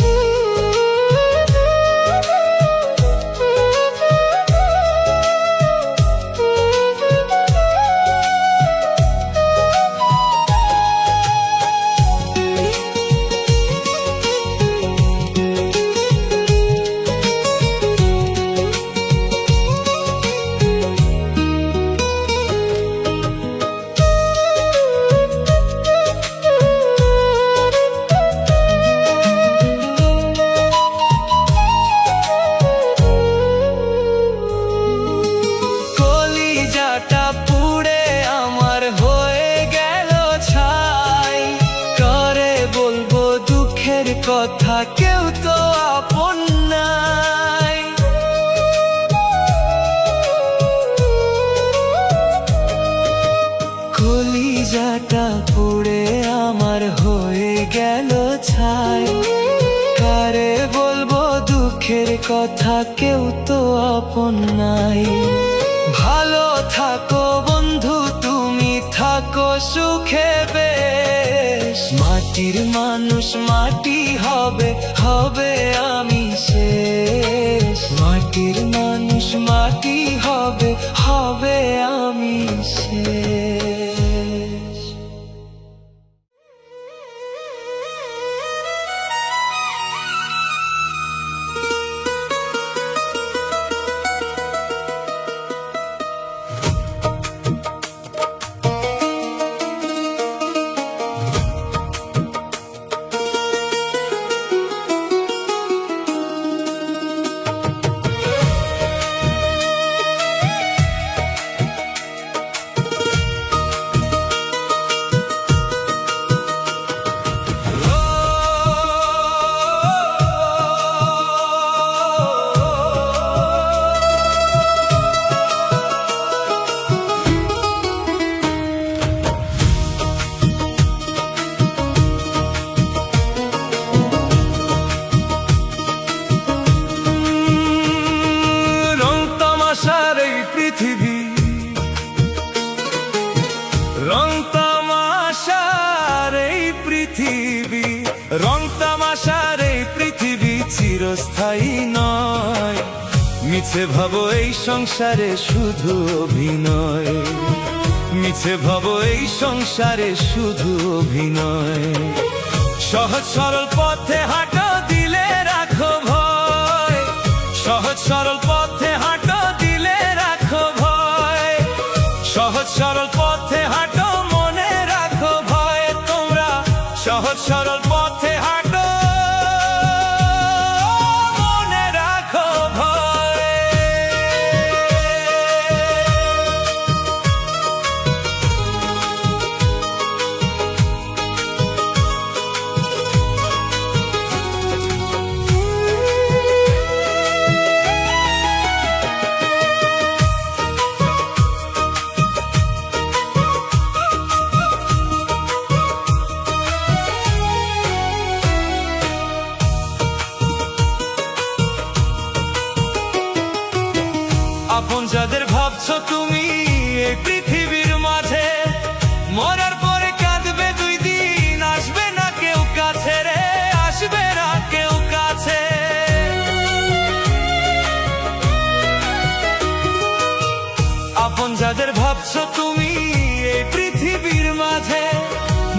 A: কথা কেউ তো আপন নাই, কলিজাটা পুড়ে আমার হয়ে গেল ছাই। কারে বলবো দুঃখের কথা কেউ তো আপন নাই। ভালো থাকো বন্ধু তুমি থাকো সুখে বেশ, মাটির মানুষ মাটি হবে হবে আমি শেষ, মাটির মানুষ মাটি হবে হবে আমি শেষ। রং তামাশার এই পৃথিবী, রং তামাশার এই পৃথিবী চিরস্থায়ী নয়। মিছে ভাবো এই সংসারে শুধু অভিনয়, মিছে ভাবো এই সংসারে শুধু অভিনয়। সহজ সরল পথে হাঁটো দিলে রাখো ভয়, সহজ সরল পথে হাঁটো দিলে রাখো ভয়, সহজ সরল পথে হাঁটো মনে রাখো ভয়। তোমরা সহজ সরল পথে হাঁটো মনে রাখো ভয়। আপন যাদের ভাবছো তুমি এই পৃথিবীর মাঝে, মরার পরে কাঁদবে দুই দিন, আসবে না কেউ কাছে রে, আসবে না কেউ কাছে। আপন যাদের ভাবছো তুমি এই পৃথিবীর মাঝে,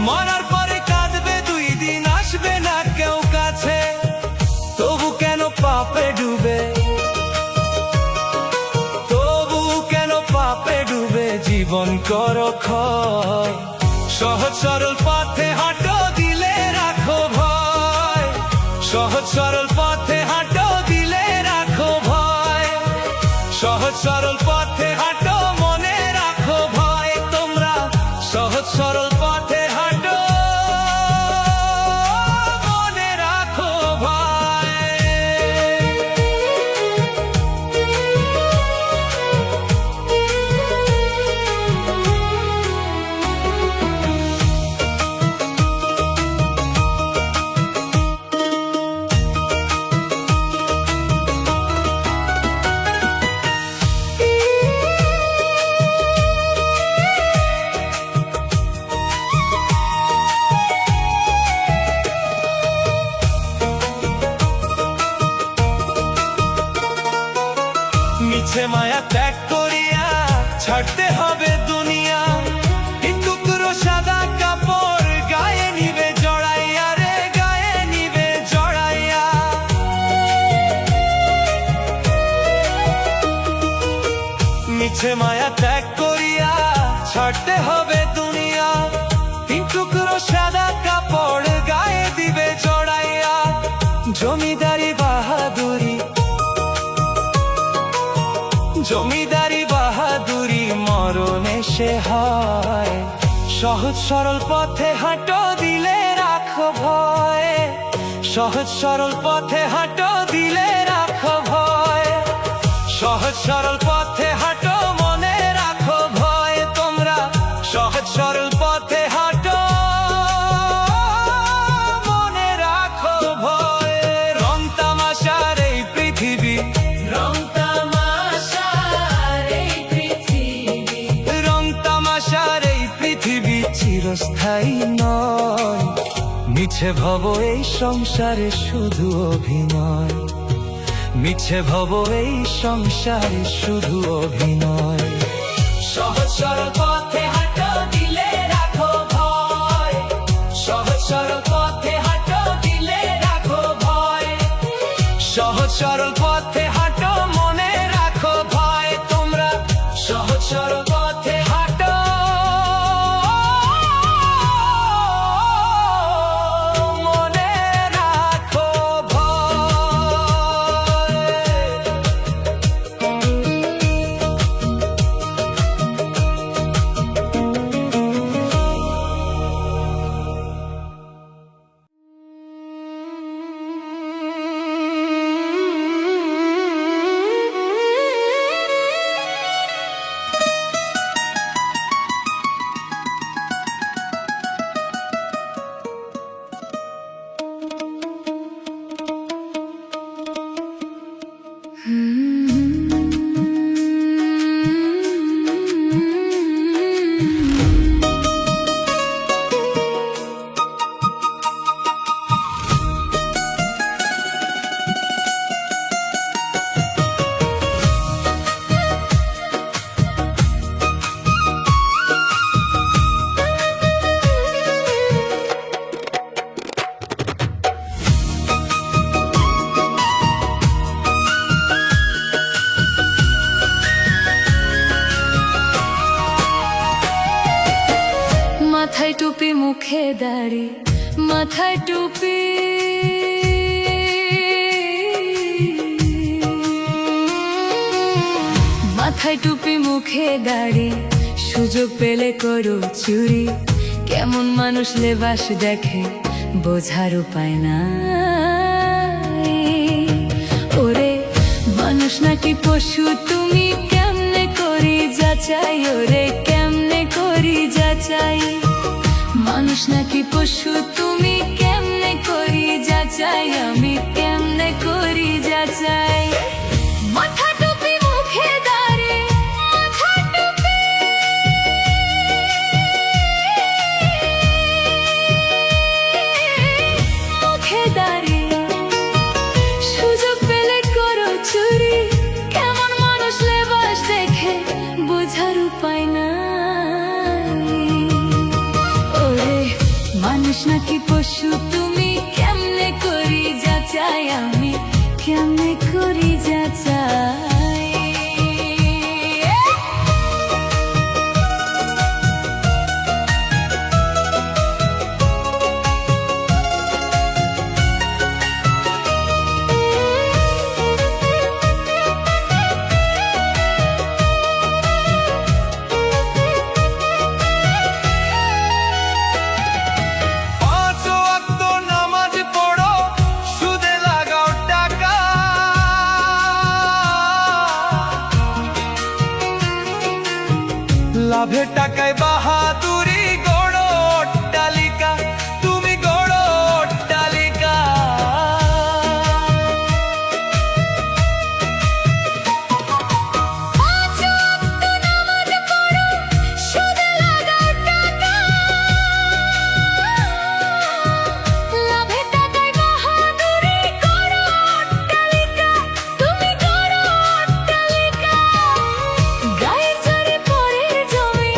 A: মরার পরে কাঁদবে দুই দিন, আসবে না কেউ কাছে। তবু কেন পাপে ডুবে, জীবন করো ক্ষয়। সহজ সরল পথে হাঁটো দিলে রাখো ভয়, সহজ সরল পথে হাঁটো দিলে রাখো ভয়। সহজ সরল পথে হাঁটো, মনে রাখো ভয় তোমরা সহজ সরল পথে হাঁটো, মনে রাখো ভয়। মিছে মায়া ত্যাগ করিয়া ছাড়তে হবে দুনিয়া, কিন্তু পুরো সাদা কাপড় গায়ে নিবে জড়াইয়া রে, গায়ে নিবে জড়াইয়া। মিছে মায়া ত্যাগ করিয়া ছাড়তে হবে দুনিয়া, কিন্তু পুরো সাদা কাপড় গায়ে দিবে জড়াইয়া। জমিদারি বাহাদুরি, জমিদারি বাহাদুরি মরণে সে হয়, সহজ সরল পথে হাঁটো দিলে রাখো ভয়, সহজ সরল পথে হাঁটো দিলে রাখো ভয়, সহজ সরল পথে হাঁটো, মনে রাখো ভয় তোমরা সহজ সরল পথে হাঁটো, মনে রাখো ভয়। রং তামাশার এই পৃথিবী, রং চিরস্থায়ী নয়, মিছে ভব এই সংসারে শুধু অভিনয়, মিছে ভব এই সংসারে শুধু অভিনয়। সহজ সরল পথে হাঁটো দিলে রাখো ভয়, সহজ সরল পথে হাঁটো দিলে রাখো ভয়, সহজ সরল পথে হাঁটো, মনে রাখো ভয় তোমরা সহজ সরল পথে হাঁটো, মনে রাখো ভয়।
B: মাথায় টুপি মুখে দাড়ি, মাথায় টুপি, মাথায় টুপি মুখে দাড়ি, সুযোগ পেলে করো চুরি, কেমন মানুষ লেবাস দেখে বোঝার উপায় নাই। ওরে মানুষ নাকি পশু তুমি কেমনে করি যাচাই, ওরে কেমনে করি যাচাই, মানুষ নাকি পশু তুমি কেমনে করি যাচাই, আমি কেমনে করি যাচাই। মাথা টুপি মুখে দাঁড়ে, মাথা টুপি, মুখে দাঁড়ে, সুযোগ পেলে করো চুরি, কেমন মানুষ লেবাস দেখে বোঝার উপায় নাই। ওরে মানুষ নাকি পশু তুমি কেমনে করি যাচাই, আমি কেমনে করি যাচাই।
A: লাভে টাকায় বাহাদুরি গড় অট্টালিকা, তুমি গড় অট্টালিকা।
B: পাঁচ ওয়াক্ত নামাজ পড়ো, সুদে লাগাও টাকা। লাভে টাকায় বাহাদুরি গড়ো অট্টালিকা, তুমি গড়ো অট্টালিকা। গায়ের জোরে পরের জমি,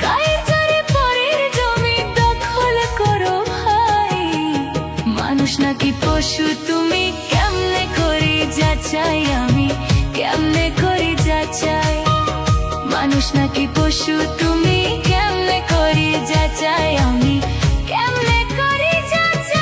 B: গায়ের জোরে পরের জমি দখল করো ভাই। মানুষ নাকি পশু তুমি কেমনে করি যাচাই, আমি কেমনে করি যাচাই। মানুষ নাকি পশু তুমি কেমনে করি যাচাই, আমি কেমনে করি যাচাই।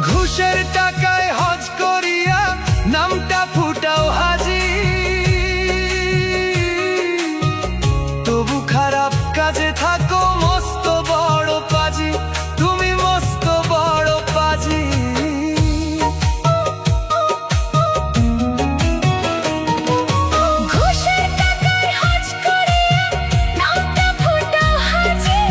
A: ঘুষের টাকায় হজ করিয়া নামটা ফুটাও হাজি, তবু খারাপ কাজে থাকো মস্ত বড় পাজি, তুমি মস্ত বড় পাজি।
B: ঘুষের টাকায় হজ করিয়া নামটা ফুটাও হাজি,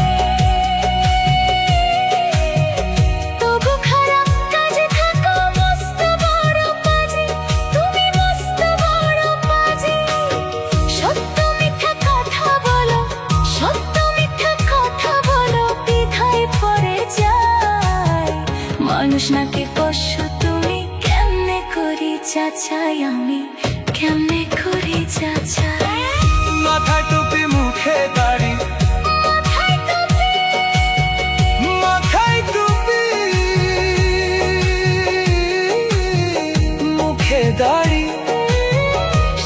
B: তবু খারাপ কাজে থাকো মস্ত বড় পাজি, তুমি মস্ত বড় পাজি। সত্য মিথ্যা কথা বলো, সত্য মিথ্যা কথা বলো, দ্বিধায় পড়ে যায়। মানুষ নাকি পশু তুমি কেমনে করি যাচাই, আমি কেমনে করি যাচাই।
A: মাথায় টুপি মুখে দাড়ি,
B: মাথায় টুপি,
A: মাথায় টুপি মুখে দাড়ি।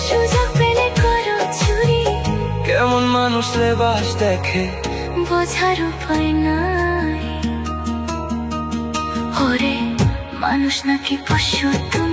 B: সুযোগ পেলে করো চুরি,
A: কেমন মানুষ লেবাস দেখে
B: বোঝার উপায় নাই। ওরে মানুষ নাকি পশু তুমি